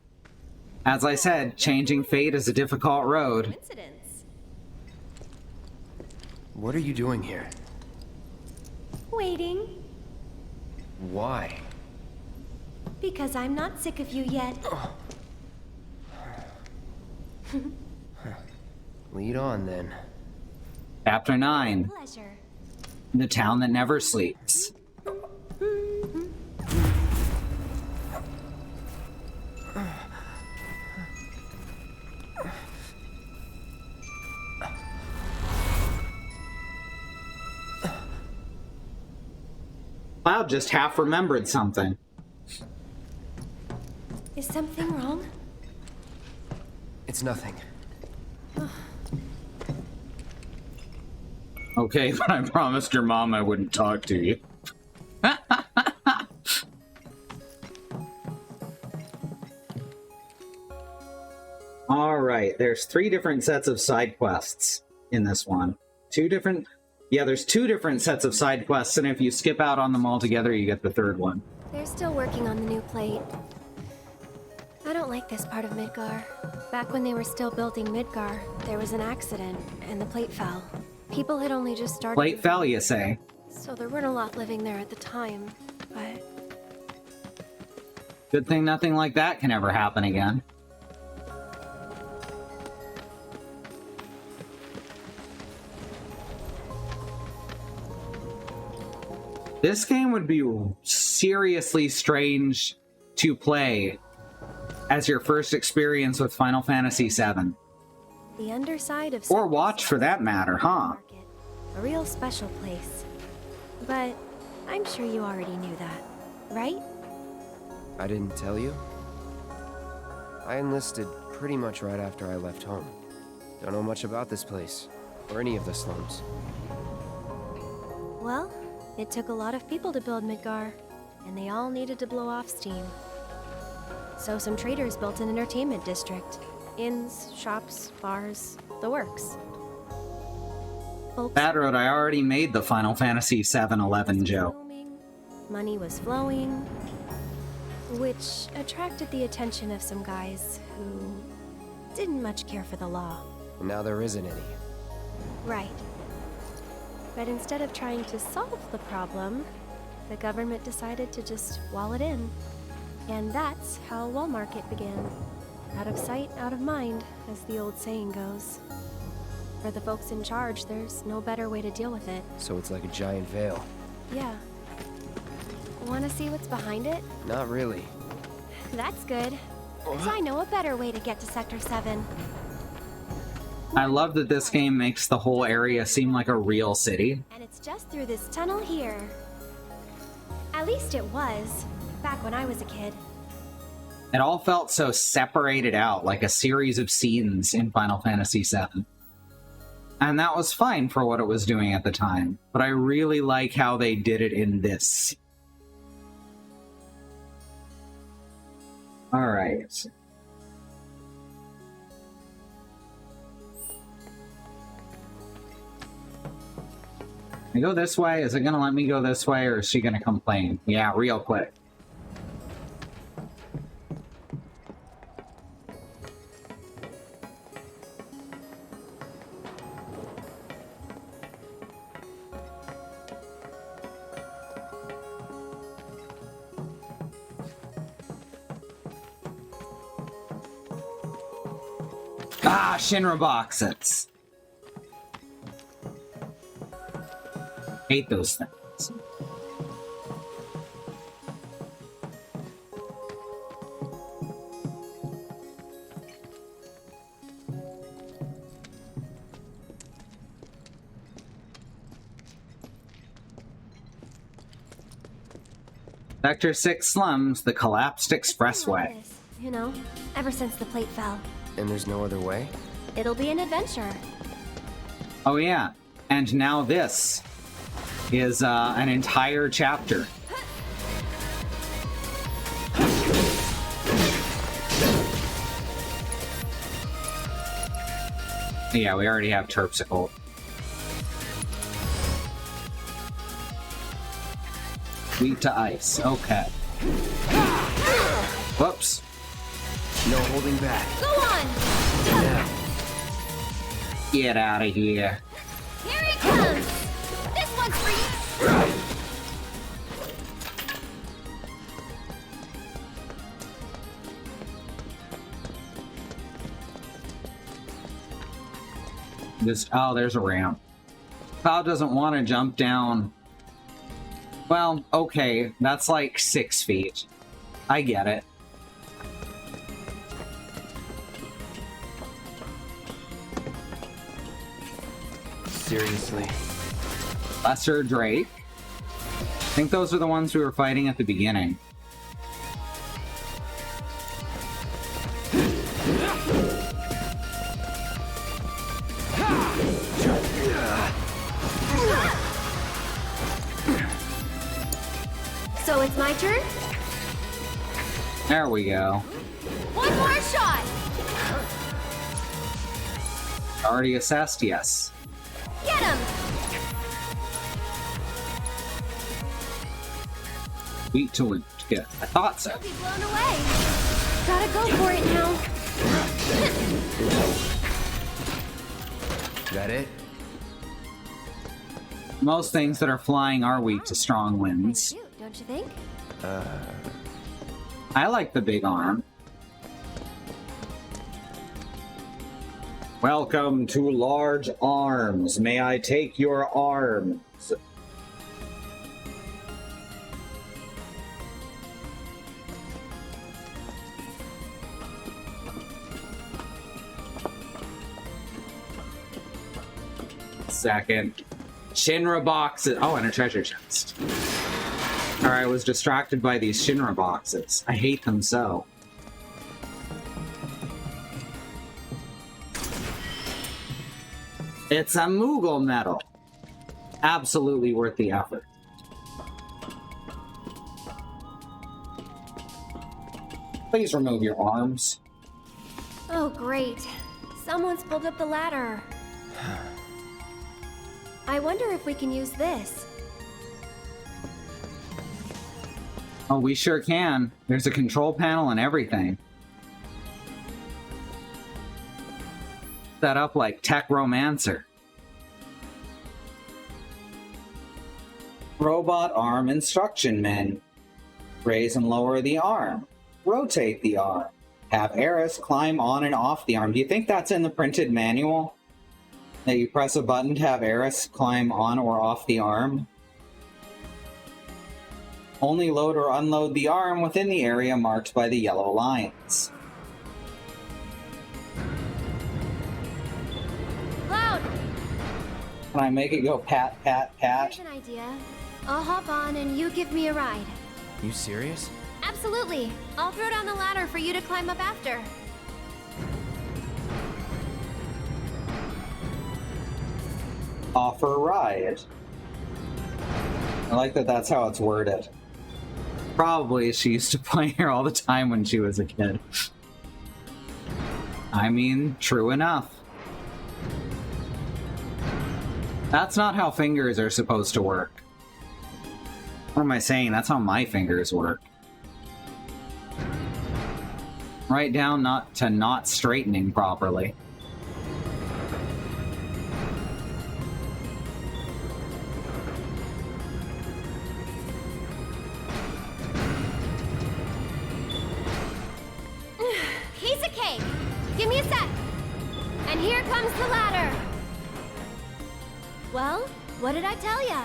As I said, changing fate is a difficult road. What are you doing here? Waiting. Why? Because I'm not sick of you yet. Lead on, then. Chapter 9. Pleasure. The town that never sleeps. Cloud just half remembered something. Is something wrong? It's nothing. Okay, but I promised your mom I wouldn't talk to you. Alright, there's 3 different sets of side quests in this one. There's 2 different sets of side quests, and if you skip out on them all together, you get the 3rd one. They're still working on the new plate. I don't like this part of Midgar. Back when they were still building Midgar, there was an accident, and the plate fell. People had only just started... Plate fell, you say? So there weren't a lot living there at the time, but... Good thing nothing like that can ever happen again. This game would be seriously strange to play as your first experience with Final Fantasy VII. The underside of... Or watch, for that matter, huh? A real special place. But I'm sure you already knew that, right? I didn't tell you? I enlisted pretty much right after I left home. Don't know much about this place, or any of the slums. Well, It took a lot of people to build Midgar, and they all needed to blow off steam. So some traders built an entertainment district. Inns, shops, bars, the works. Bad Road, I already made the Final Fantasy VII 11 joke. Money was flowing, which attracted the attention of some guys who didn't much care for the law. And now there isn't any. Right. But instead of trying to solve the problem, the government decided to just wall it in. And that's how Wall Market began. Out of sight, out of mind, as the old saying goes. For the folks in charge, there's no better way to deal with it. So it's like a giant veil. Yeah. Want to see what's behind it? Not really. That's good. 'Cause I know a better way to get to Sector 7. I love that this game makes the whole area seem like a real city. And it's just through this tunnel here. At least it was, back when I was a kid. It all felt so separated out, like a series of scenes in Final Fantasy VII. And that was fine for what it was doing at the time, but I really like how they did it in this. Alright. I go this way? Is it gonna let me go this way, or is she gonna complain? Yeah, real quick. Ah, Shinra boxes. Hate those things. Sector 6 slums, the collapsed expressway. You know, ever since the plate fell. And there's no other way? It'll be an adventure. Oh yeah, and now this is an entire chapter. Yeah, we already have Terpsichore. Weak to ice, okay. Whoops. No holding back. Go on! Yeah. Get out of here. Here he comes! This one's for you! Oh, there's a ramp. Cloud doesn't want to jump down. Well, okay, that's like 6 feet. I get it. Seriously. Lesser Drake. I think those are the ones we were fighting at the beginning. So it's my turn? There we go. One more shot! Already assessed, yes. Get him! Weak to wound. Good. I thought so. He'll be blown away. Gotta go for it now. That it? Most things that are flying are weak to strong winds. Don't you think? I like the big arm. Welcome to Large Arms. May I take your arms? Second. Shinra boxes. Oh, and a treasure chest. Alright, I was distracted by these Shinra boxes. I hate them so. It's a Moogle medal. Absolutely worth the effort. Please remove your arms. Oh, great. Someone's pulled up the ladder. I wonder if we can use this. Oh, we sure can. There's a control panel and everything. Set up like Tech Romancer. Robot arm instruction menu. Raise and lower the arm. Rotate the arm. Have Eris climb on and off the arm. Do you think that's in the printed manual? That you press a button to have Eris climb on or off the arm? Only load or unload the arm within the area marked by the yellow lines. Cloud! Can I make it go pat, pat, pat? Here's an idea. I'll hop on and you give me a ride. You serious? Absolutely. I'll throw down the ladder for you to climb up after. Offer ride. I like that that's how it's worded. Probably she used to play here all the time when she was a kid. I mean, true enough. That's not how fingers are supposed to work. What am I saying? That's how my fingers work. Right down to not straightening properly. Piece of cake! Give me a sec! And here comes the ladder! Well, what did I tell ya?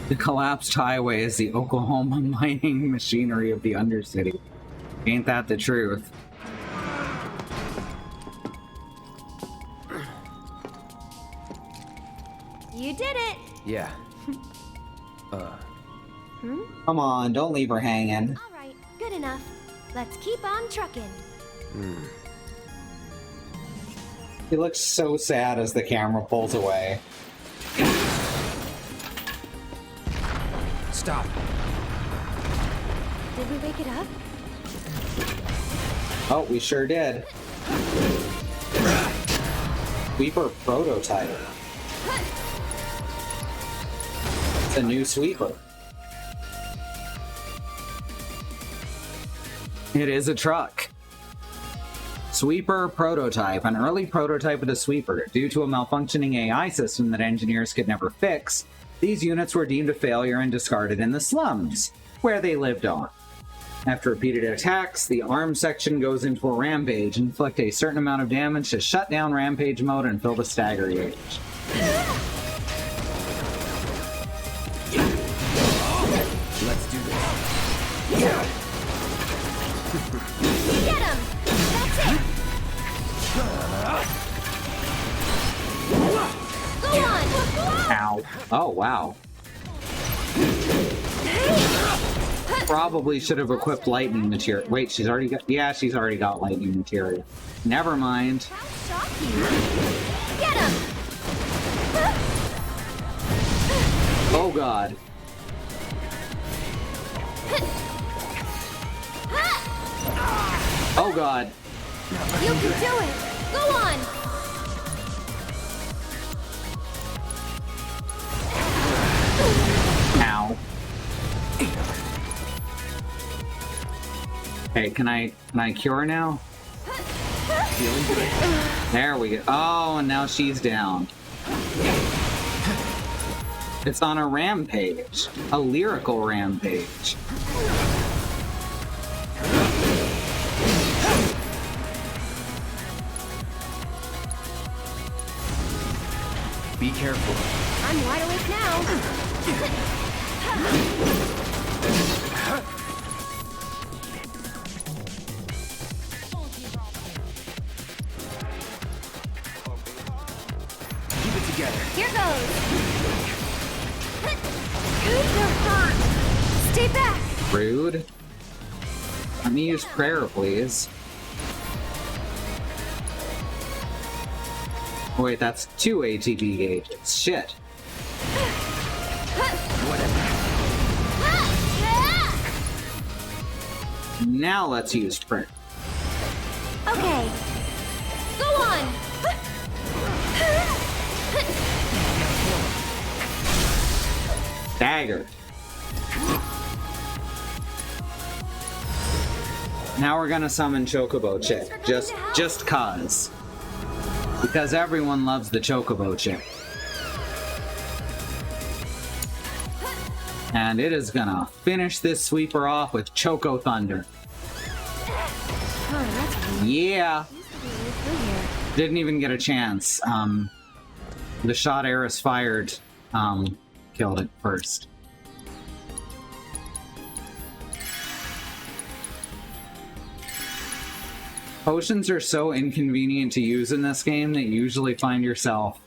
The collapsed highway is the Oklahoma mining machinery of the Undercity. Ain't that the truth? You did it! Yeah. Come on, don't leave her hanging. Alright, good enough. Let's keep on trucking. He looks so sad as the camera pulls away. Stop. Did we wake it up? Oh, we sure did. Sweeper prototype. It's a new sweeper. It is a truck. Sweeper prototype, an early prototype of the sweeper. Due to a malfunctioning AI system that engineers could never fix, these units were deemed a failure and discarded in the slums, where they lived on. After repeated attacks, the arm section goes into a rampage, inflict a certain amount of damage to shut down rampage mode and fill the stagger gauge. Let's do this. Get him! That's it! Go on! Ow. Oh, wow. Probably should have equipped lightning material. Wait, she's already got... Yeah, she's already got lightning material. Never mind. Get him! Oh, God. Oh, God. You can do it! Go on! Ow. Okay, can I cure now? Feeling good. There we go. Oh, and now she's down. It's on a rampage. A lyrical rampage. Be careful. I'm wide awake now. Keep it together. Here goes. You're hurt. Stay back. Rude. Let me use prayer, please. Wait, that's 2 ATB gauges. Shit. Whatever. Now let's use print. Okay. Go on! Dagger. Now we're gonna summon Chocobo Chick. Just cause. Because everyone loves the Chocobo Chick. And it is gonna finish this sweeper off with Choco Thunder. Yeah. Didn't even get a chance. The shot Eris fired killed it first. Potions are so inconvenient to use in this game that you usually find yourself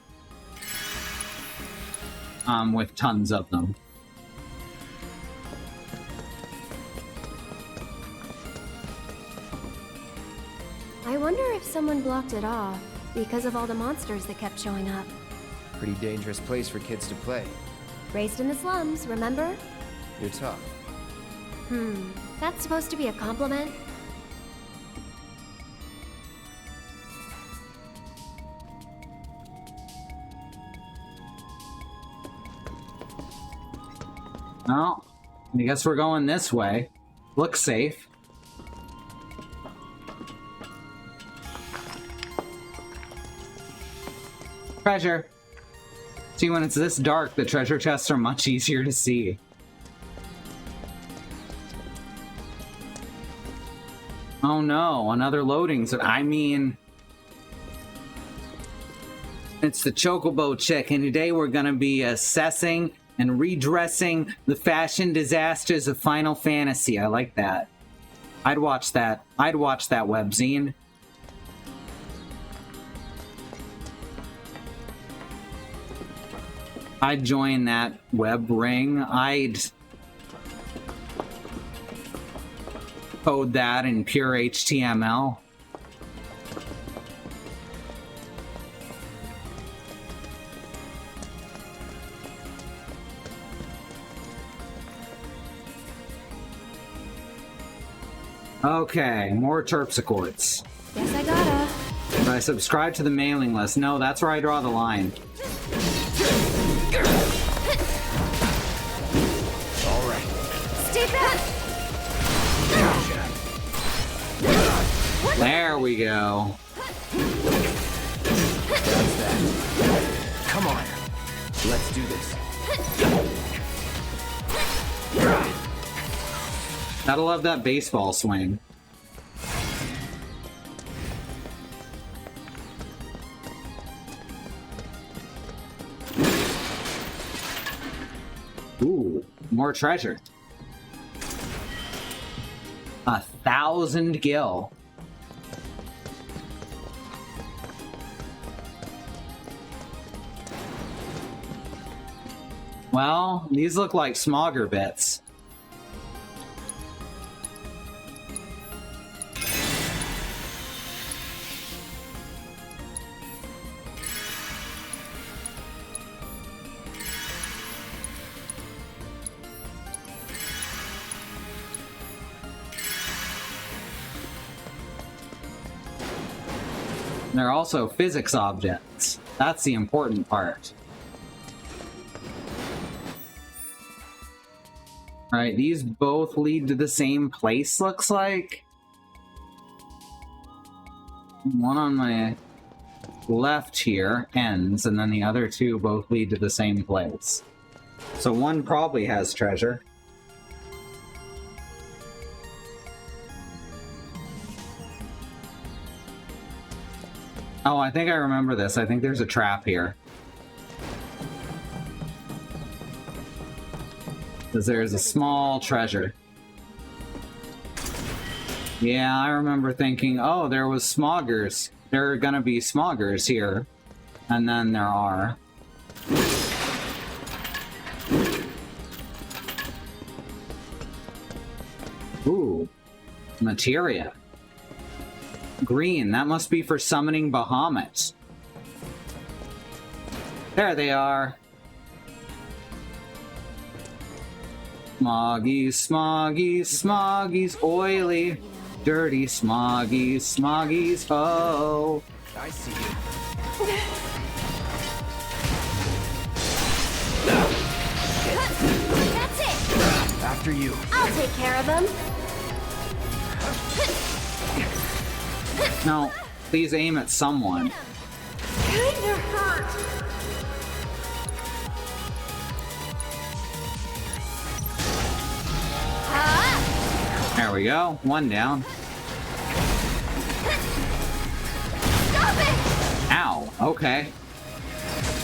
with tons of them. I wonder if someone blocked it off because of all the monsters that kept showing up. Pretty dangerous place for kids to play. Raised in the slums, remember? You're tough. That's supposed to be a compliment? Well, I guess we're going this way. Looks safe. Treasure. See, when it's this dark, the treasure chests are much easier to see. Oh no, another loading zone. I mean, it's the Chocobo Chick, and today we're gonna be assessing and redressing the fashion disasters of Final Fantasy. I like that. I'd watch that. I'd watch that webzine. I'd join that web ring. I'd code that in pure HTML. Okay, more terpsichords. Guess I gotta. But I subscribe to the mailing list. No, that's where I draw the line. All right. Stay back! There we go. That's that. Come on. Let's do this. Gotta love that baseball swing. Ooh, more treasure. 1,000 gil. Well, these look like smogger bits. They're also physics objects. That's the important part. Alright, these both lead to the same place, looks like. One on my left here ends, and then the other two both lead to the same place. So one probably has treasure. Oh, I think I remember this. I think there's a trap here. Because there's a small treasure. Yeah, I remember thinking, oh, there was smoggers. There are gonna be smoggers here. And then there are. Ooh. Materia. Green, that must be for summoning Bahamut. There they are. Smoggies, smoggies, smoggies, oily, dirty smoggies, smoggies, ho. I see you. That's it! After you. I'll take care of them. No, please aim at someone. Kinda hurt. There we go. One down. Stop it! Ow. Okay.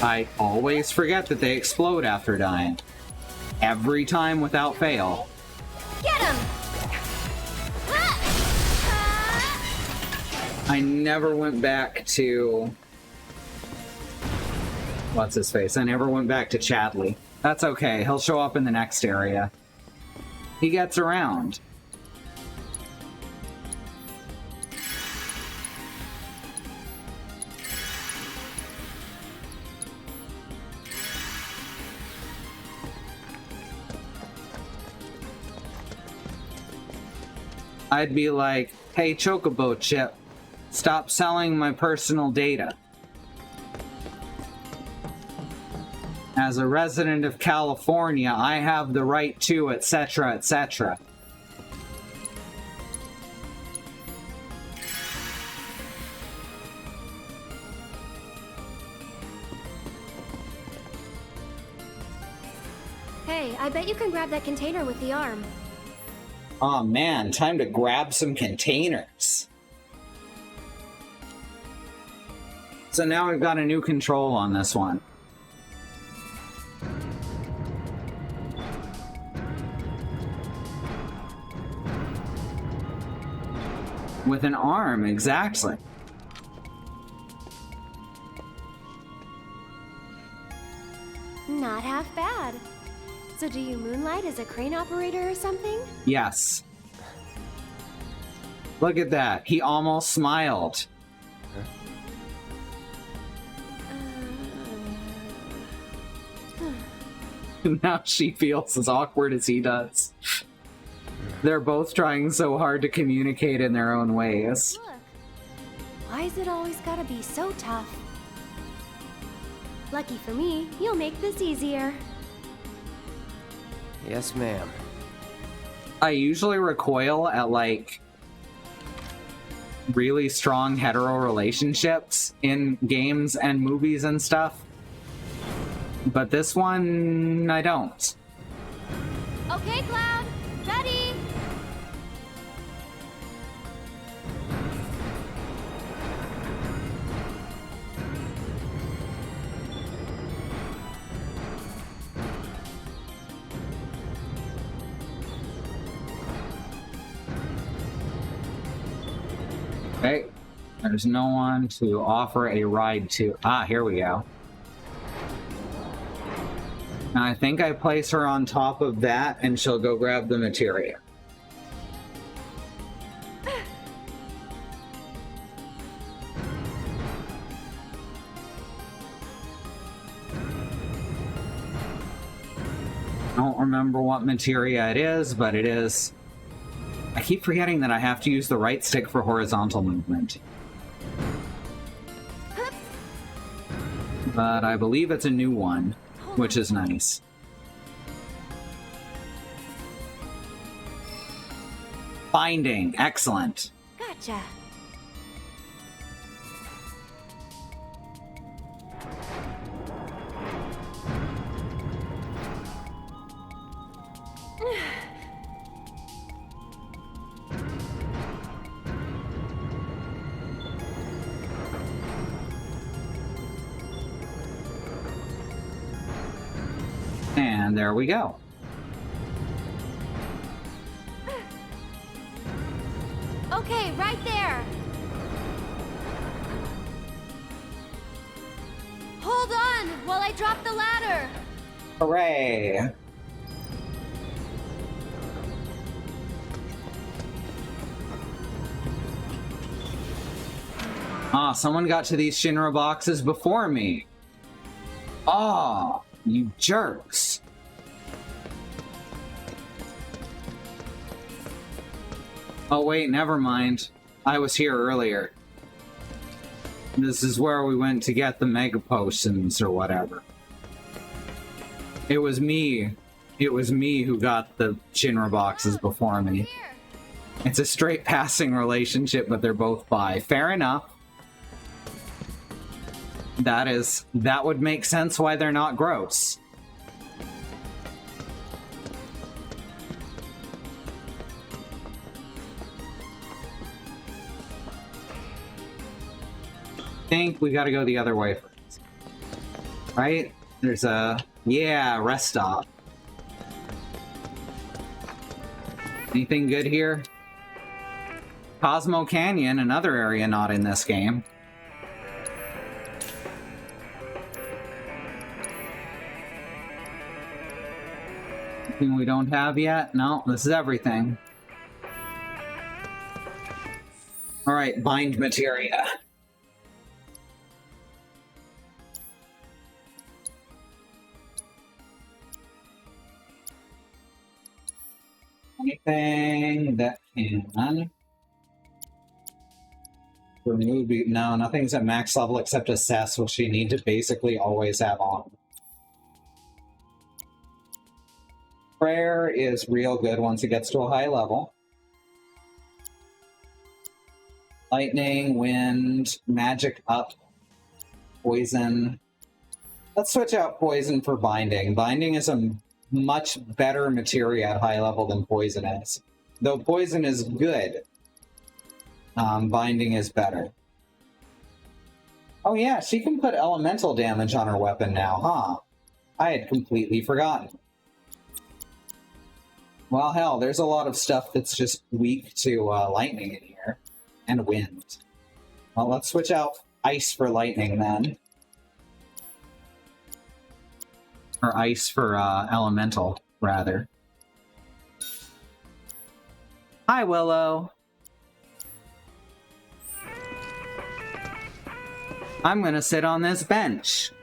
I always forget that they explode after dying. Every time without fail. Get him! I never went back to... What's his face? I never went back to Chadley. That's okay. He'll show up in the next area. He gets around. I'd be like, hey, Chocobo Chip, stop selling my personal data. As a resident of California, I have the right to, etc., etc. Hey, I bet you can grab that container with the arm. Oh man, time to grab some containers. So now we've got a new control on this one. With an arm, exactly. Not half bad. So do you moonlight as a crane operator or something? Yes. Look at that. He almost smiled. Now she feels as awkward as he does. They're both trying so hard to communicate in their own ways. Look. Why's it always gotta be so tough? Lucky for me, you'll make this easier. Yes, ma'am. I usually recoil at, like, really strong hetero relationships in games and movies and stuff. But this one, I don't. Okay, Cloud. Ready? Okay. There's no one to offer a ride to. Ah, here we go. Now, I think I place her on top of that and she'll go grab the materia. I don't remember what materia it is, but it is. I keep forgetting that I have to use the right stick for horizontal movement. But I believe it's a new one, which is nice. Finding, excellent. Gotcha. And there we go. Okay, right there. Hold on while I drop the ladder. Hooray! Ah, someone got to these Shinra boxes before me. Ah, you jerks. Oh wait, never mind. I was here earlier. This is where we went to get the mega potions or whatever. It was me. It was me who got the Shinra boxes before me. It's a straight passing relationship, but they're both bi. Fair enough. That would make sense why they're not gross. I think we gotta go the other way first. Right? There's a... yeah, rest stop. Anything good here? Cosmo Canyon, another area not in this game. Anything we don't have yet? No, this is everything. Alright, bind materia. Anything that can remove... no, nothing's at max level except assess, which you need to basically always have on. Prayer is real good once it gets to a high level. Lightning, wind, magic up, poison. Let's switch out poison for binding. Binding is a much better materia at high level than poison is. Though poison is good, binding is better. Oh yeah, she can put elemental damage on her weapon now, huh? I had completely forgotten. Well, hell, there's a lot of stuff that's just weak to lightning in here. And wind. Well, let's switch out ice for lightning, then. Or ice for elemental, rather. Hi, Willow. I'm gonna sit on this bench.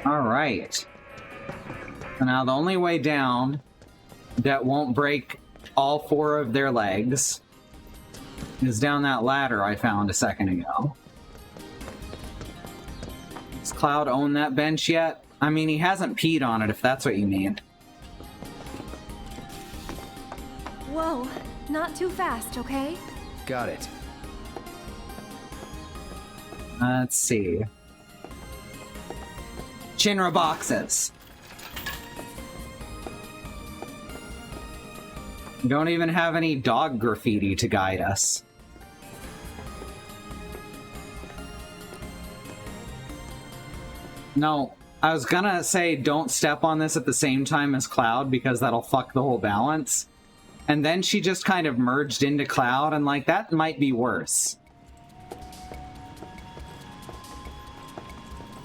Alright. So now the only way down that won't break all 4 of their legs is down that ladder I found a second ago. Does Cloud own that bench yet? I mean, he hasn't peed on it, if that's what you mean. Whoa, not too fast, okay? Got it. Let's see. Shinra boxes. We don't even have any dog graffiti to guide us. No, I was gonna say don't step on this at the same time as Cloud because that'll fuck the whole balance. And then she just kind of merged into Cloud and like that might be worse.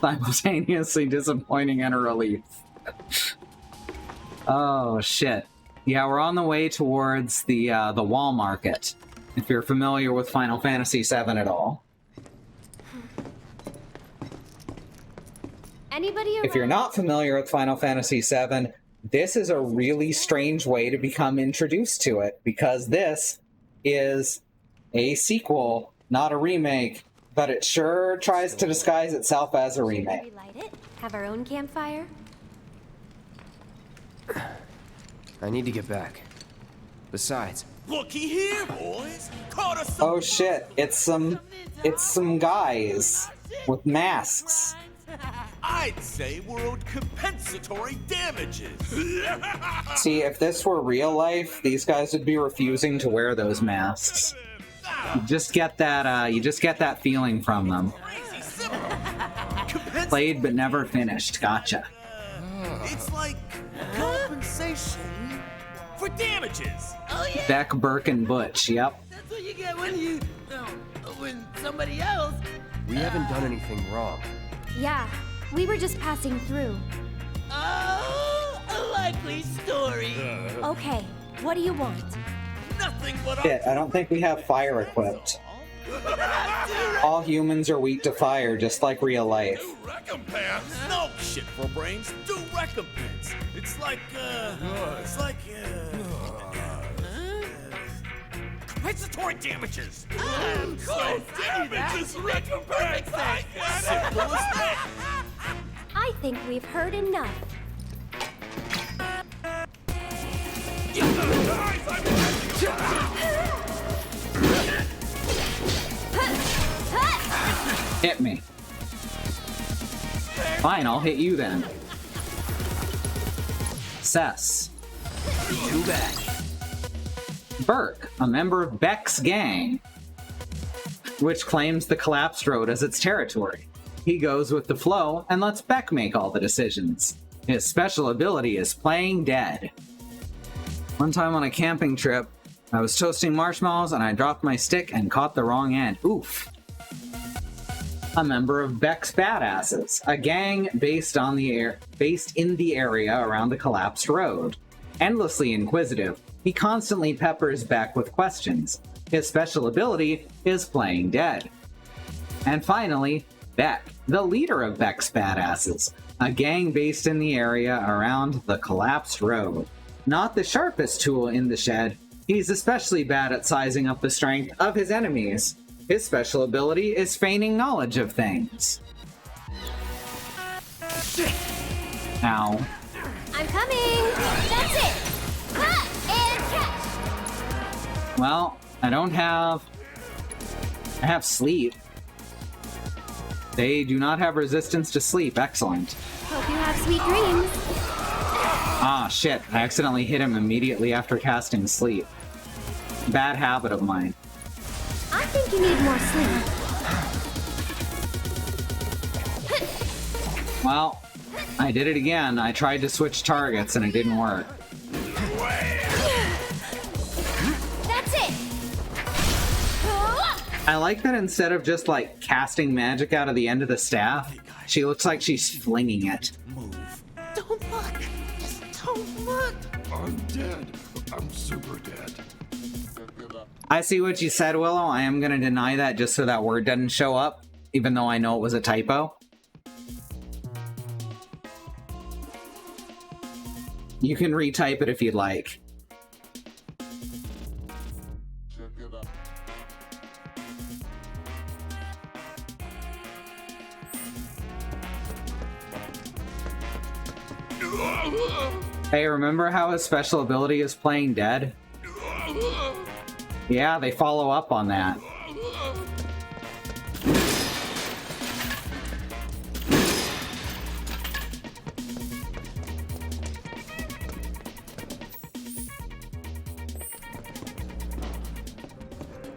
Simultaneously disappointing and a relief. Oh shit. Yeah, we're on the way towards the wall market. If you're familiar with Final Fantasy VII at all. Anybody around? If you're not familiar with Final Fantasy VII, this is a really strange way to become introduced to it, because this is a sequel, not a remake, but it sure tries to disguise itself as a remake. Relight it? Have our own campfire? I need to get back. Besides... Looky here, boys! Caught us Oh shit, it's some guys with masks. I'd say we're owed compensatory damages. See, if this were real life, these guys would be refusing to wear those masks. You just get that feeling from them. Played but never finished. Gotcha. It's like compensation for damages. Oh yeah. Beck, Burke, and Butch. Yep. That's what you get when somebody else. We haven't done anything wrong. Yeah, we were just passing through. Oh, a likely story. Okay, what do you want? Nothing but Shit, I don't think we have fire equipped. All humans are weak to fire, just like real life. Recompense? No shit for brains. Do recompense. It's like, compensatory damages. So damages recompense. Simple as that. I think we've heard enough. Hit me. Fine, I'll hit you then. Cess. Too bad. Burke, a member of Beck's gang, which claims the collapsed road as its territory. He goes with the flow and lets Beck make all the decisions. His special ability is playing dead. One time on a camping trip, I was toasting marshmallows and I dropped my stick and caught the wrong end. Oof. A member of Beck's Badasses, a gang based in the area around the collapsed road. Endlessly inquisitive, he constantly peppers Beck with questions. His special ability is playing dead. And finally, Beck, the leader of Beck's Badasses, a gang based in the area around the collapsed road. Not the sharpest tool in the shed, he's especially bad at sizing up the strength of his enemies. His special ability is feigning knowledge of things. Ow. I'm coming! That's it! Ha! And catch! Well, I have sleep. They do not have resistance to sleep. Excellent. Hope you have sweet dreams. Ah, shit. I accidentally hit him immediately after casting sleep. Bad habit of mine. I think you need more sleep. Well, I did it again. I tried to switch targets and it didn't work. That's it! I like that instead of just, like, casting magic out of the end of the staff, she looks like she's flinging it. Don't look! Just don't look! I'm dead. I'm super dead. I see what you said, Willow. I am going to deny that just so that word doesn't show up, even though I know it was a typo. You can retype it if you'd like. Hey, remember how his special ability is playing dead? Yeah, they follow up on that.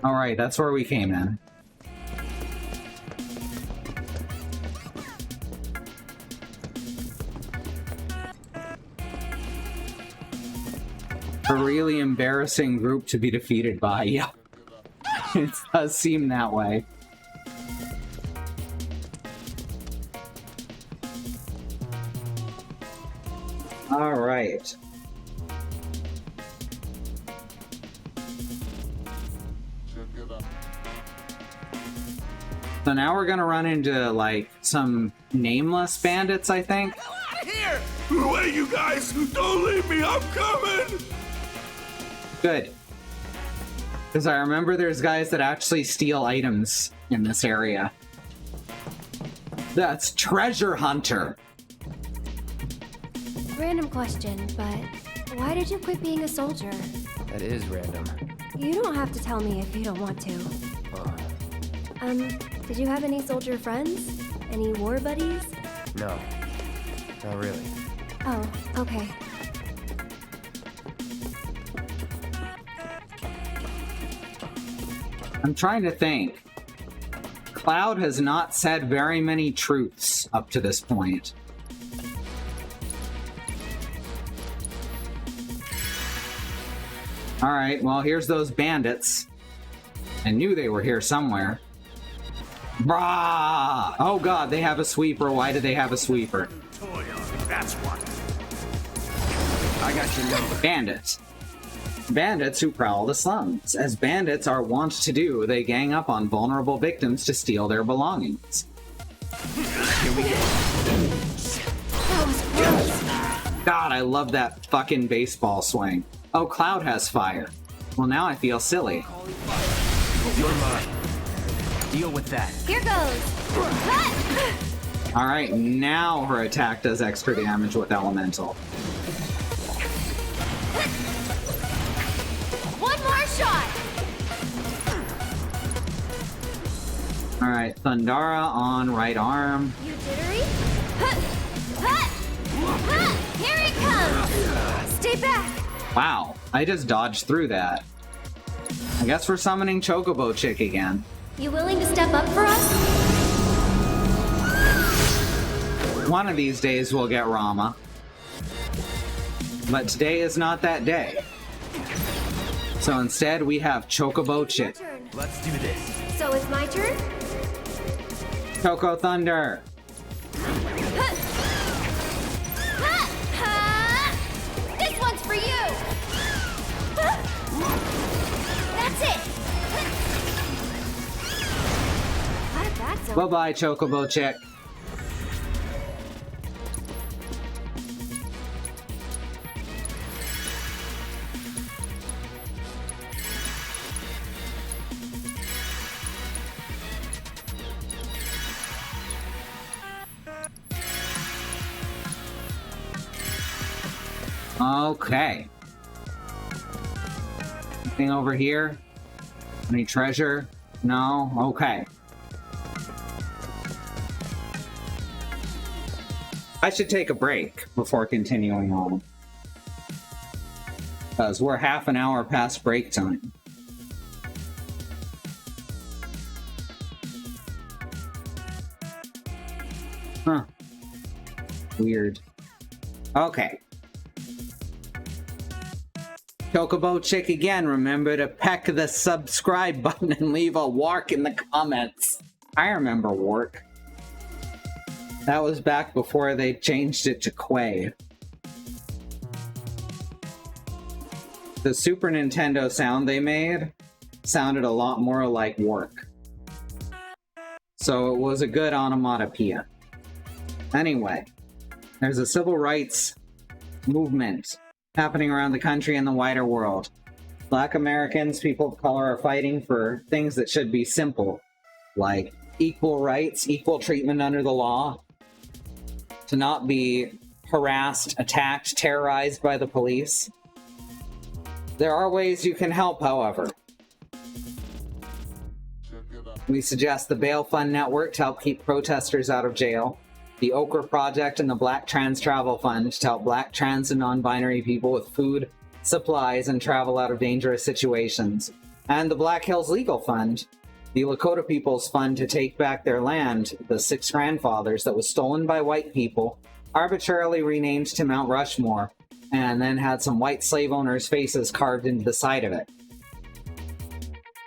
Alright, that's where we came in. A really embarrassing group to be defeated by, yeah. It does seem that way. Alright. So now we're gonna run into, like, some nameless bandits, I think. Here! Wait, you guys! Don't leave me! I'm coming! Good. Because I remember there's guys that actually steal items in this area. That's Treasure Hunter. Random question, but why did you quit being a soldier? That is random. You don't have to tell me if you don't want to. Did you have any soldier friends? Any war buddies? No. Not really. Oh, okay. I'm trying to think. Cloud has not said very many truths up to this point. Alright, well, here's those bandits. I knew they were here somewhere. Brah! Oh god, they have a sweeper. Why do they have a sweeper? That's what. I got your number. Bandits. Bandits who prowl the slums. As bandits are wont to do, they gang up on vulnerable victims to steal their belongings. Here we go. God, I love that fucking baseball swing. Oh, Cloud has fire. Well, now I feel silly. You're mine. Deal with that. Here goes. Alright, now her attack does extra damage with Elemental. One more shot. Alright, Thundara on right arm. You jittery? Here it comes. Stay back. Wow, I just dodged through that. I guess we're summoning Chocobo Chick again. You willing to step up for us? One of these days we'll get Rama. But today is not that day. So instead we have Chocobo Chick. Let's do this. So it's my turn? Choco Thunder. This one's for you. That's it. Bye-bye, Chocobo Chick. Okay. Anything over here? Any treasure? No? Okay. I should take a break before continuing on. Because we're half an hour past break time. Huh. Weird. Okay. Chocobo Chick again, remember to peck the subscribe button and leave a wark in the comments. I remember wark. That was back before they changed it to Quay. The Super Nintendo sound they made sounded a lot more like work. So it was a good onomatopoeia. Anyway, there's a civil rights movement happening around the country and the wider world. Black Americans, people of color, are fighting for things that should be simple, like equal rights, equal treatment under the law, to not be harassed, attacked, terrorized by the police. There are ways you can help, however. We suggest the Bail Fund Network to help keep protesters out of jail, the Ochre Project and the Black Trans Travel Fund to help Black, trans, and non-binary people with food, supplies, and travel out of dangerous situations, and the Black Hills Legal Fund, the Lakota People's Fund to take back their land, the Six Grandfathers, that was stolen by white people, arbitrarily renamed to Mount Rushmore, and then had some white slave owners' faces carved into the side of it.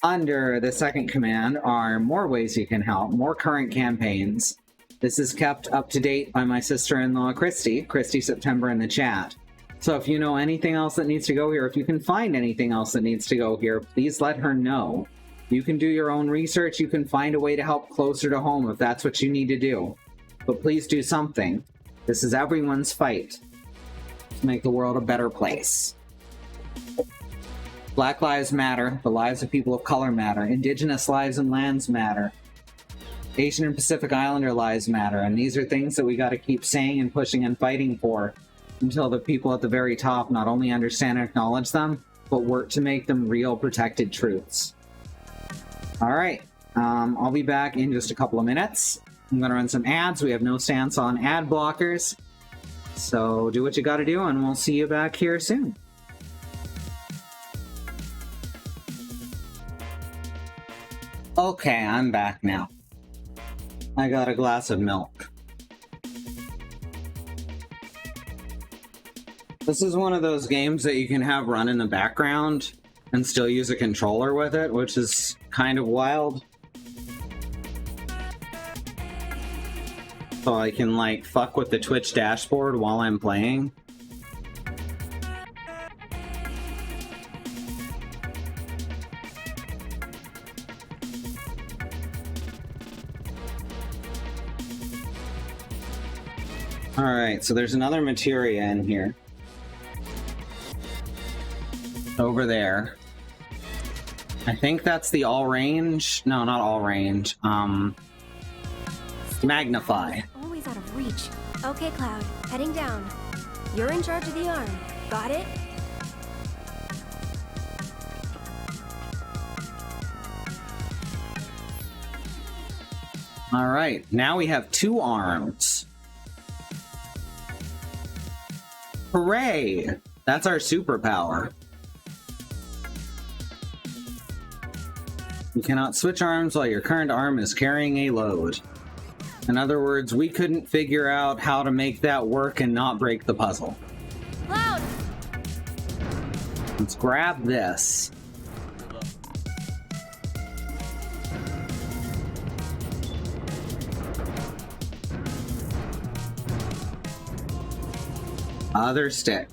Under the second command are more ways you can help, more current campaigns. This is kept up to date by my sister-in-law, Christy September in the chat. So if you know anything else that needs to go here, if you can find anything else that needs to go here, please let her know. You can do your own research, you can find a way to help closer to home if that's what you need to do. But please do something. This is everyone's fight to make the world a better place. Black lives matter, the lives of people of color matter, Indigenous lives and lands matter. Asian and Pacific Islander lives matter, and these are things that we got to keep saying and pushing and fighting for until the people at the very top not only understand and acknowledge them, but work to make them real protected truths. Alright, I'll be back in just a couple of minutes. I'm going to run some ads. We have no stance on ad blockers, so do what you got to do, and we'll see you back here soon. Okay, I'm back now. I got a glass of milk. This is one of those games that you can have run in the background and still use a controller with it, which is kind of wild. So I can, like, fuck with the Twitch dashboard while I'm playing. Alright, so there's another materia in here. Over there. I think that's the all range. No, not all range. Magnify. Always out of reach. Okay, Cloud, heading down. You're in charge of the arm. Got it? Alright, now we have 2 arms. Hooray! That's our superpower. You cannot switch arms while your current arm is carrying a load. In other words, we couldn't figure out how to make that work and not break the puzzle. Cloud! Let's grab this. Other stick.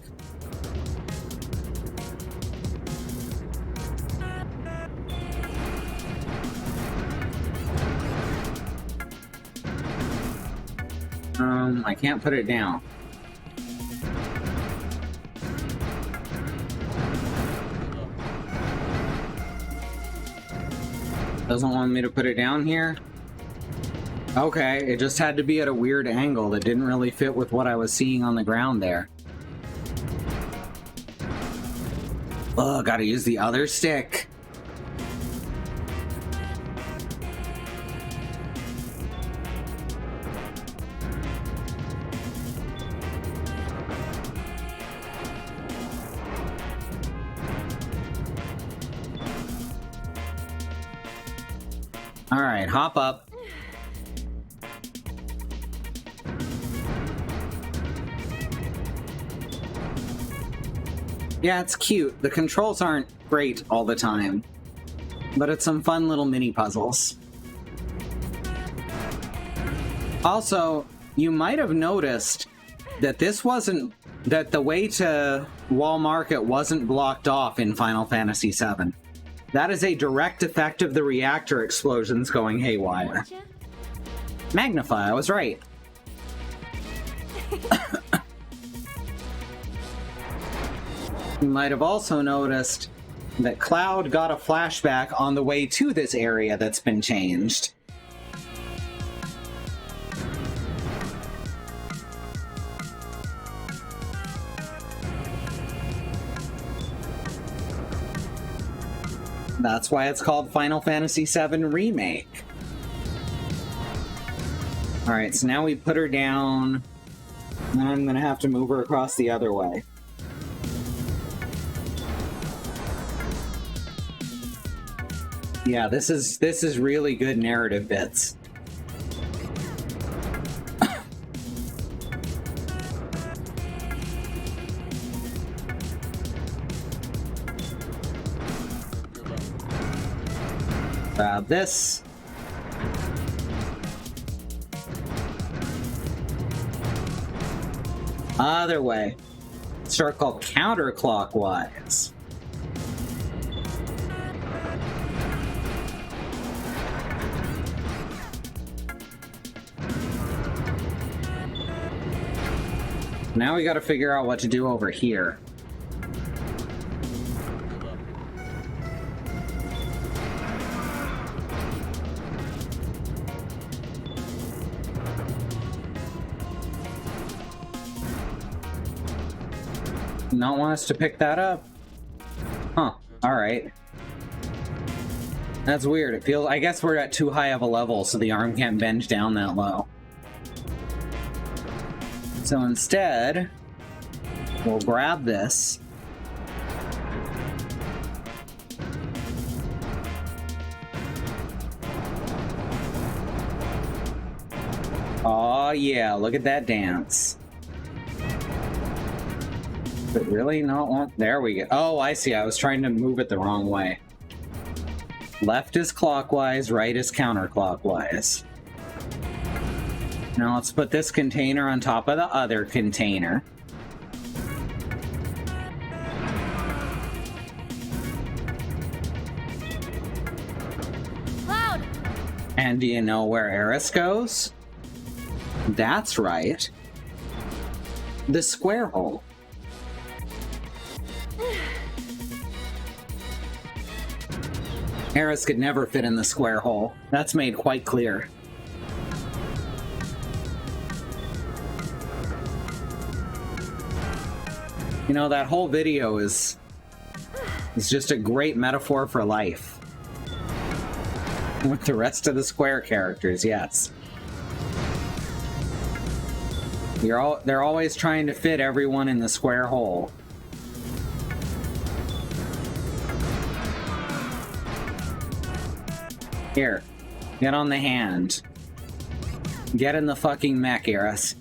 I can't put it down. Doesn't want me to put it down here? Okay, it just had to be at a weird angle that didn't really fit with what I was seeing on the ground there. Oh, gotta use the other stick. Alright, hop up. Yeah, it's cute. The controls aren't great all the time, but it's some fun little mini puzzles. Also, you might have noticed that that the way to Wall Market wasn't blocked off in Final Fantasy VII. That is a direct effect of the reactor explosions going haywire. Magnify, I was right. You might have also noticed that Cloud got a flashback on the way to this area that's been changed. That's why it's called Final Fantasy VII Remake. Alright, so now we put her down, and then I'm gonna have to move her across the other way. Yeah, this is really good narrative bits. Grab this. Other way. Circle counterclockwise. Now we gotta figure out what to do over here. Not want us to pick that up? Huh, alright. That's weird. It feels, I guess we're at too high of a level, so the arm can't bend down that low. So instead, we'll grab this. Oh yeah, look at that dance. But really not want, there we go. Oh, I see, I was trying to move it the wrong way. Left is clockwise, right is counterclockwise. Now let's put this container on top of the other container. Cloud! And do you know where Eris goes? That's right. the square hole. Eris could never fit in the square hole. That's made quite clear. You know, that whole video is just a great metaphor for life. With the rest of the square characters, yes. They're always trying to fit everyone in the square hole. Here, get on the hand. Get in the fucking mech, Eris.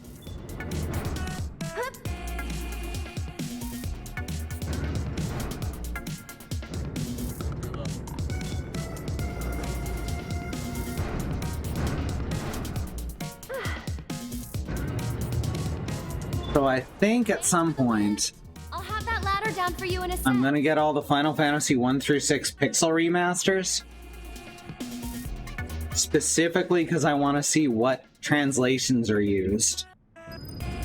So I think at some point I'll have that ladder down for you in a sec. I'm gonna get all the Final Fantasy 1 through 6 pixel remasters. Specifically because I want to see what translations are used.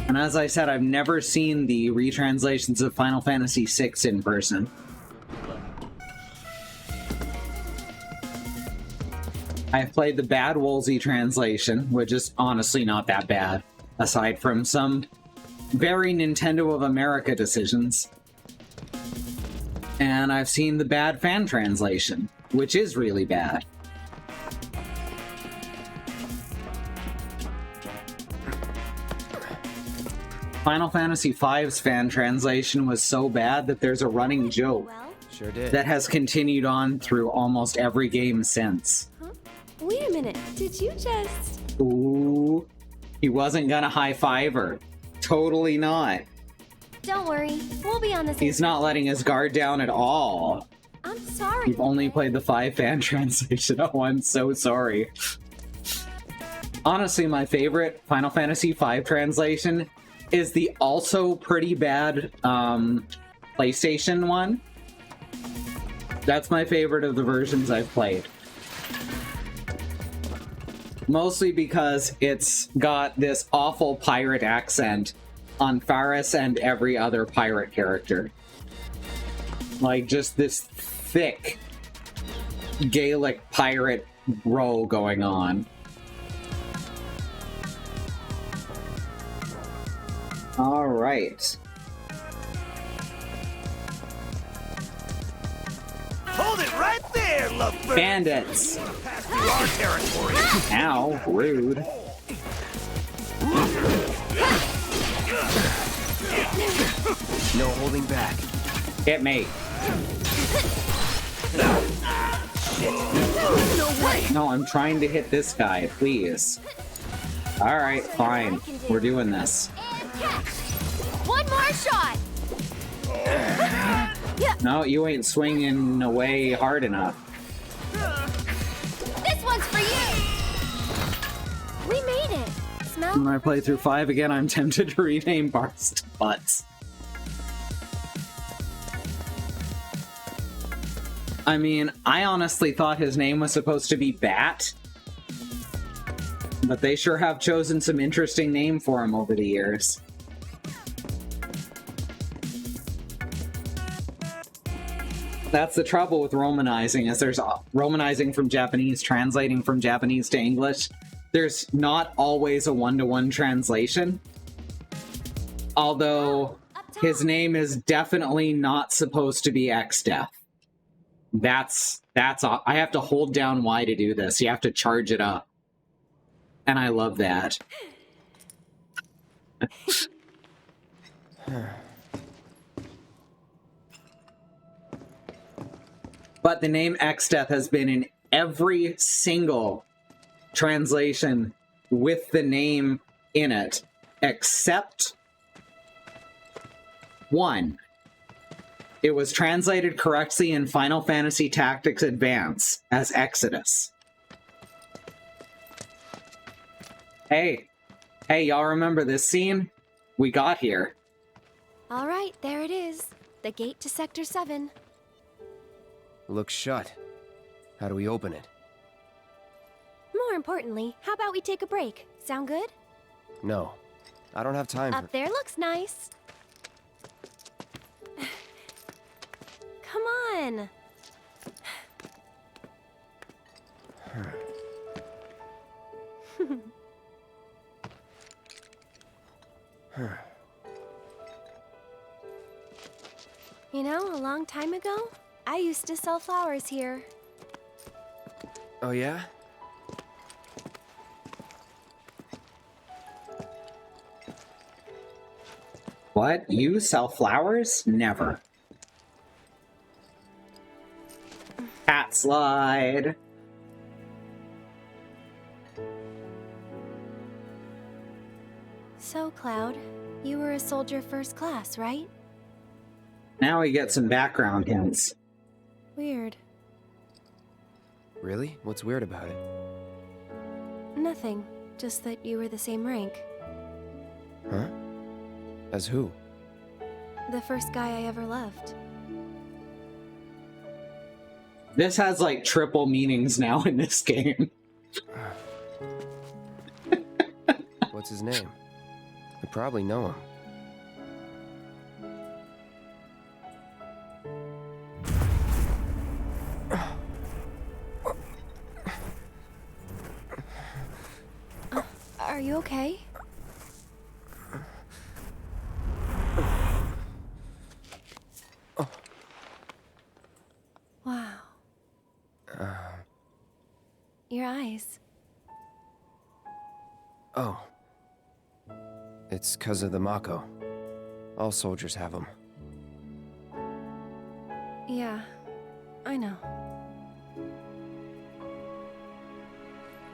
And as I said, I've never seen the retranslations of Final Fantasy VI in person. I've played the Bad Woolsey translation, which is honestly not that bad, aside from some very Nintendo of America decisions. And I've seen the Bad Fan translation, which is really bad. Final Fantasy V's fan translation was so bad that there's a running joke Sure did. that has continued on through almost every game since. Huh? Wait a minute, did you just... Ooh, he wasn't gonna high-five her. Totally not. Don't worry, we'll be on the same. He's not letting his guard down at all. I'm sorry. You've only played the 5 fan translation. Oh, I'm so sorry. Honestly, my favorite Final Fantasy V translation is the also pretty bad PlayStation one. That's my favorite of the versions I've played. Mostly because it's got this awful pirate accent on Faris and every other pirate character. Like, just this thick Gaelic pirate row going on. All right. Hold it right there, lovebird. Bandits. Pass through our territory. Ow, rude. No holding back. Hit me. No way. No, I'm trying to hit this guy, please. All right, fine. We're doing this. One more shot. No, you ain't swinging away hard enough. This one's for you. We made it. Smell? When I play through 5 again, I'm tempted to rename Bars to Butts. I mean, I honestly thought his name was supposed to be Bat. But they sure have chosen some interesting name for him over the years. That's the trouble with Romanizing, is there's Romanizing from Japanese, translating from Japanese to English. There's not always a one-to-one translation. Although, his name is definitely not supposed to be X-Death. That's I have to hold down Y to do this. You have to charge it up. And I love that. But the name X-Death has been in every single translation with the name in it, except one. It was translated correctly in Final Fantasy Tactics Advance as Exodus. Hey, y'all remember this scene? We got here. All right, there it is. The gate to Sector 7. Looks shut. How do we open it? More importantly, how about we take a break? Sound good? No. I don't have time for... Up there looks nice. Come on. You know, a long time ago, I used to sell flowers here. Oh, yeah? What? You sell flowers? Never. Cat slide. So, Cloud, you were a soldier first class, right? Now we get some background hints. Weird. Really? What's weird about it? Nothing. Just that you were the same rank. Huh? As who? The first guy I ever loved. This has like triple meanings now in this game. What's his name? I probably know him. Are you okay? Wow. Your eyes. Oh. It's 'cause of the Mako. All soldiers have them. Yeah, I know.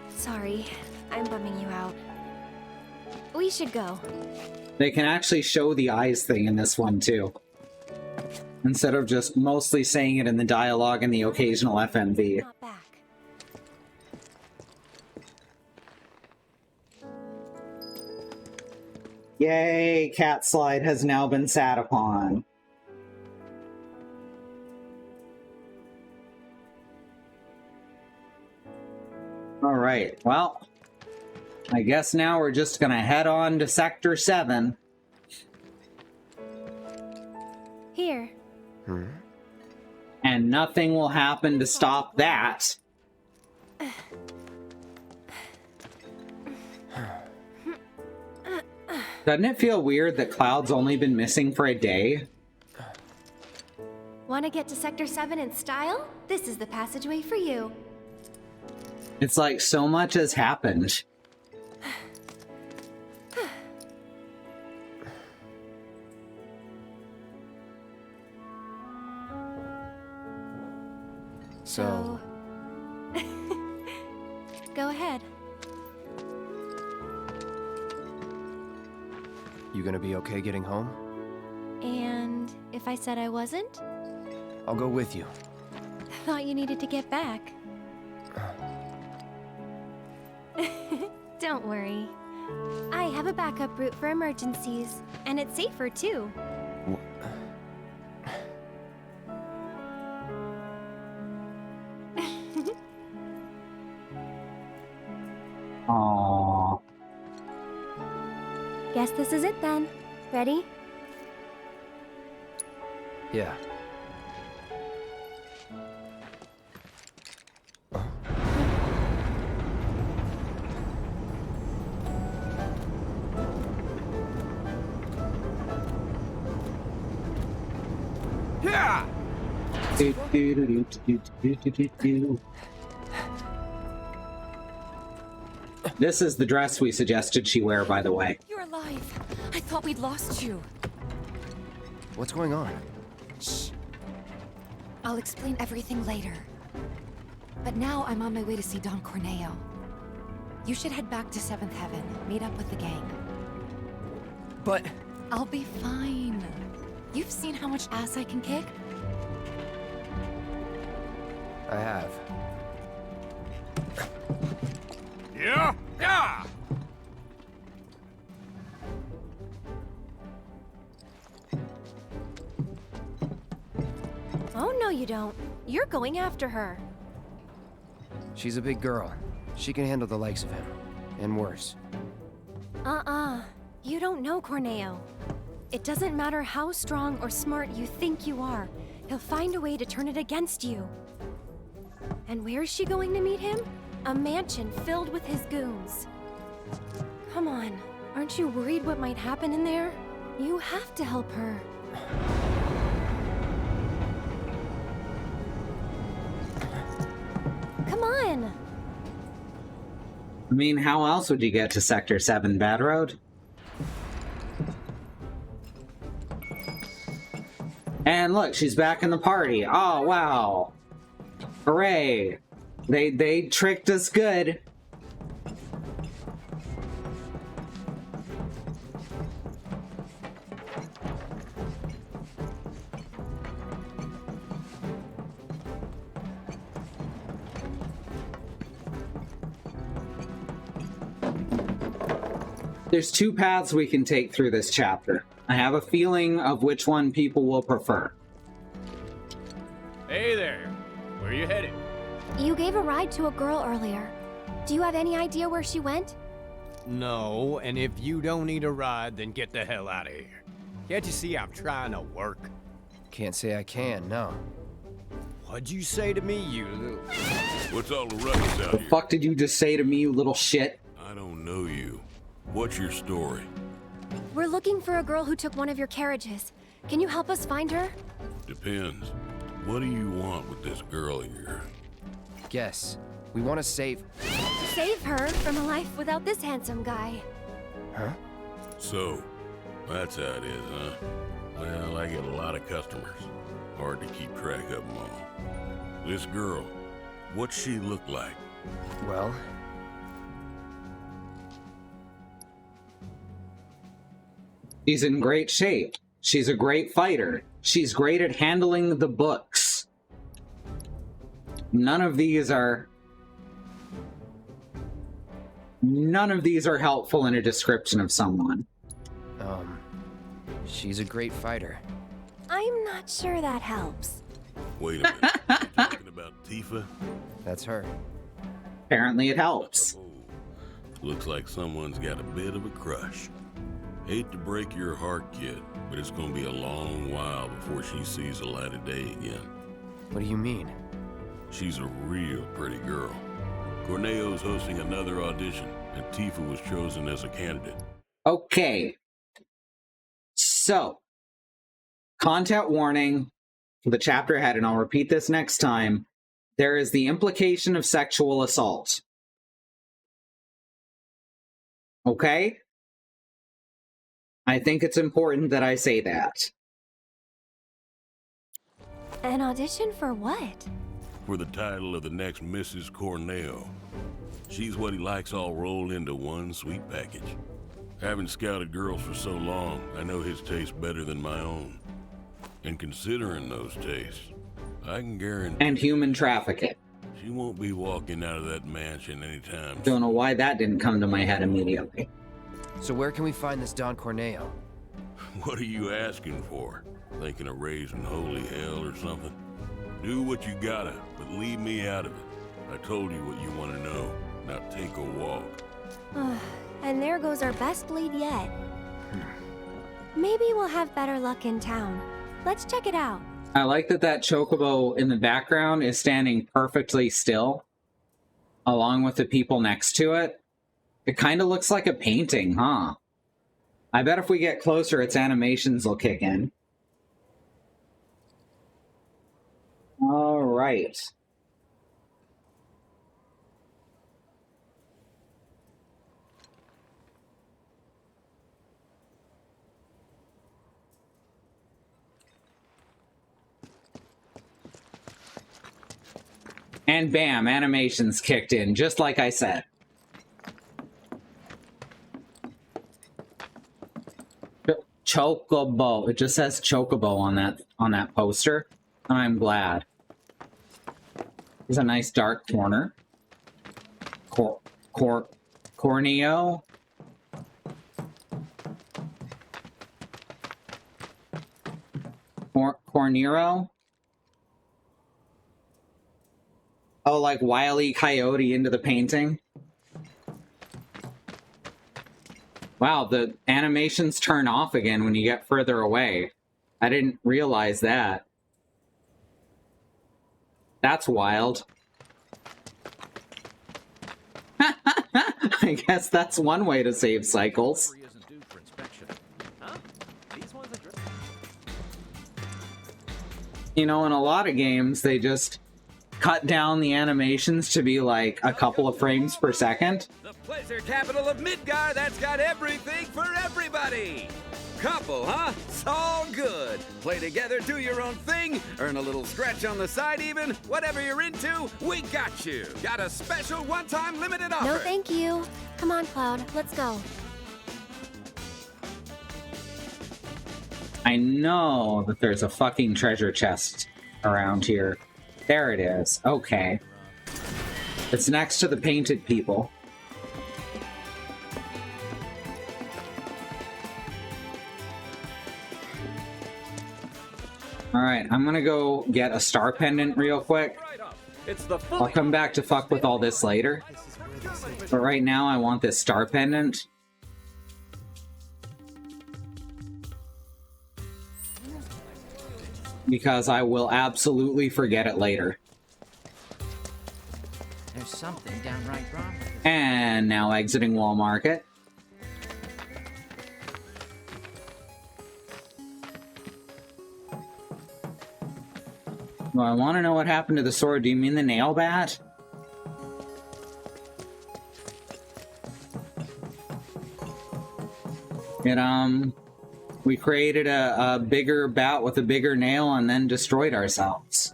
Sorry, I'm bumming you out. We should go. They can actually show the eyes thing in this one too. Instead of just mostly saying it in the dialogue and the occasional FMV. Not back. Yay, Cat Slide has now been sat upon. Alright, well, I guess now we're just gonna head on to Sector 7. Here. And nothing will happen to stop that. Doesn't it feel weird that Cloud's only been missing for a day? Want to get to Sector 7 in style? This is the passageway for you. It's like so much has happened. So... Go ahead. You gonna be okay getting home? And if I said I wasn't? I'll go with you. Thought you needed to get back. Don't worry. I have a backup route for emergencies, and it's safer too. Aww. Guess this is it then. Ready? Yeah. Yeah! This is the dress we suggested she wear, by the way. You're alive. I thought we'd lost you. What's going on? Shh. I'll explain everything later. But now I'm on my way to see Don Corneo. You should head back to 7th Heaven, meet up with the gang. But... I'll be fine. You've seen how much ass I can kick? I have. Yeah? Yeah! Oh, no you don't. You're going after her. She's a big girl. She can handle the likes of him. And worse. Uh-uh. You don't know Corneo. It doesn't matter how strong or smart you think you are, he'll find a way to turn it against you. And where is she going to meet him? A mansion filled with his goons. Come on, aren't you worried what might happen in there? You have to help her. Come on! I mean, how else would you get to Sector 7, Bad Road? And look, she's back in the party. Oh, wow. Hooray. They tricked us good. There's two paths we can take through this chapter. I have a feeling of which one people will prefer. Hey there. Where are you headed? You gave a ride to a girl earlier. Do you have any idea where she went? No, and if you don't need a ride, then get the hell out of here. Can't you see I'm trying to work? Can't say I can, no. What'd you say to me, you little... What's all the ruckus out The here? fuck did you just say to me, you little shit? I don't know you. What's your story? We're looking for a girl who took one of your carriages. Can you help us find her? Depends. What do you want with this girl of yours? Guess. We want to save... Save her from a life without this handsome guy. Huh? So, that's how it is, huh? Well, I get a lot of customers. Hard to keep track of them all. This girl, what's she look like? Well... She's in great shape. She's a great fighter. She's great at handling the books. None of these are helpful in a description of someone. She's a great fighter. I'm not sure that helps. Wait a minute. You talking about Tifa? That's her. Apparently it helps. Looks like someone's got a bit of a crush. Hate to break your heart, kid, but it's gonna be a long while before she sees the light of day again. What do you mean? She's a real pretty girl. Corneo's hosting another audition, and Tifa was chosen as a candidate. Okay. So, content warning for the chapter ahead, and I'll repeat this next time. There is the implication of sexual assault. Okay? I think it's important that I say that. An audition for what? For the title of the next Mrs. Corneo. She's what he likes all rolled into one sweet package. Having scouted girls for so long, I know his taste better than my own. And considering those tastes, I can guarantee... And human trafficking. She won't be walking out of that mansion anytime soon. Don't know why that didn't come to my head immediately. So where can we find this Don Corneo? What are you asking for? Thinking of raising holy hell or something? Do what you gotta, but leave me out of it. I told you what you want to know. Now take a walk. And there goes our best lead yet. Maybe we'll have better luck in town. Let's check it out. I like that that chocobo in the background is standing perfectly still, along with the people next to it. It kind of looks like a painting, huh? I bet if we get closer, its animations will kick in. All right. And bam, animations kicked in, just like I said. Chocobo. It just says Chocobo on that poster. I'm glad. There's a nice dark corner. Corneo. Cornero. Oh, like Wile E. Coyote into the painting. Wow, the animations turn off again when you get further away. I didn't realize that. That's wild. I guess that's one way to save cycles. You know, in a lot of games, they just cut down the animations to be like a couple of frames per second. The pleasure capital of Midgar that's got everything for everybody. Couple, huh? It's all good. Play together, do your own thing, earn a little scratch on the side even. Whatever you're into, we got you. Got a special one-time limited offer. No, thank you. Come on, Cloud. Let's go. I know that there's a fucking treasure chest around here. There it is. Okay. It's next to the painted people. Alright, I'm gonna go get a star pendant real quick. I'll come back to fuck with all this later. But right now I want this star pendant. Because I will absolutely forget it later. There's something downright wrong. And now exiting Wall Market. Well, I want to know what happened to the sword. Do you mean the nail bat? We created a bigger bat with a bigger nail and then destroyed ourselves.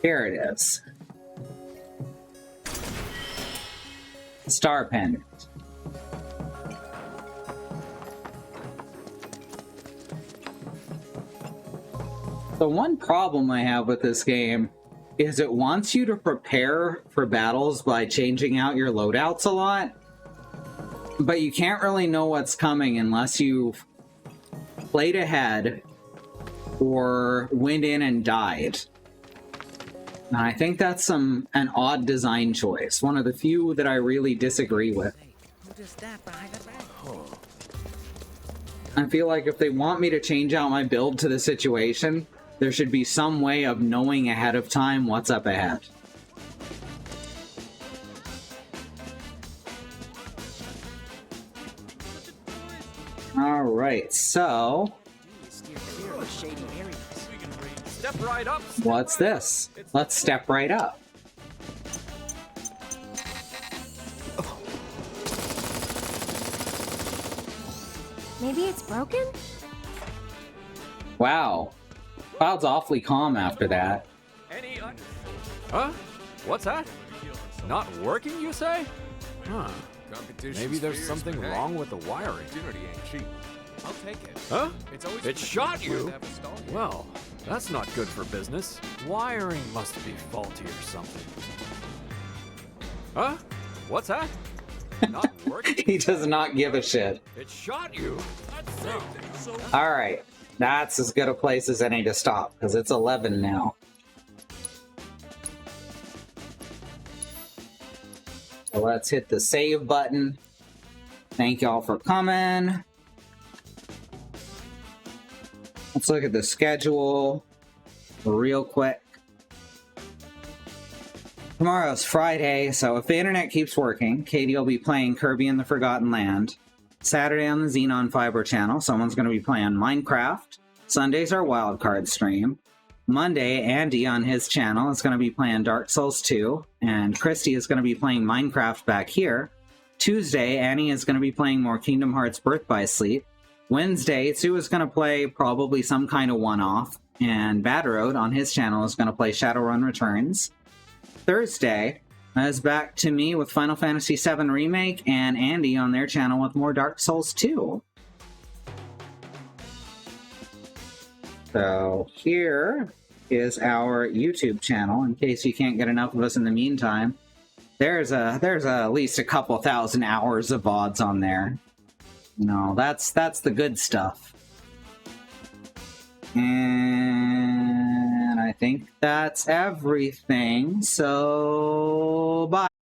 Here it is. Star pendant. The one problem I have with this game is it wants you to prepare for battles by changing out your loadouts a lot, but you can't really know what's coming unless you've played ahead or went in and died. And I think that's an odd design choice, one of the few that I really disagree with. I feel like if they want me to change out my build to the situation, there should be some way of knowing ahead of time what's up ahead. Alright, so... Step right up. What's this? Let's step right up. Maybe it's broken? Wow. Cloud's awfully calm after that. Huh? What's that? Not working, you say? Huh. Maybe there's something wrong with the wiring. I'll take it. Huh? It's always It shot you? Well, that's not good for business. Wiring must be faulty or something. Huh? What's that? Not working? He does not give a shit. It shot you? Alright. That's as good a place as any to stop, because it's 11 now. So let's hit the save button. Thank y'all for coming. Let's look at the schedule real quick. Tomorrow's Friday, so if the internet keeps working, Katie will be playing Kirby and the Forgotten Land. Saturday on the Xenon Fiber channel, someone's going to be playing Minecraft. Sunday's our wildcard stream. Monday, Andy on his channel is going to be playing Dark Souls 2, and Christy is going to be playing Minecraft back here. Tuesday, Annie is going to be playing more Kingdom Hearts Birth by Sleep. Wednesday, Sue is going to play probably some kind of one-off, and Bad Road on his channel is going to play Shadowrun Returns. Thursday is back to me with Final Fantasy VII Remake, and Andy on their channel with more Dark Souls 2. So here is our YouTube channel, in case you can't get enough of us in the meantime. There's at least a couple thousand hours of VODs on there. No, that's the good stuff. And I I think that's everything. So, bye.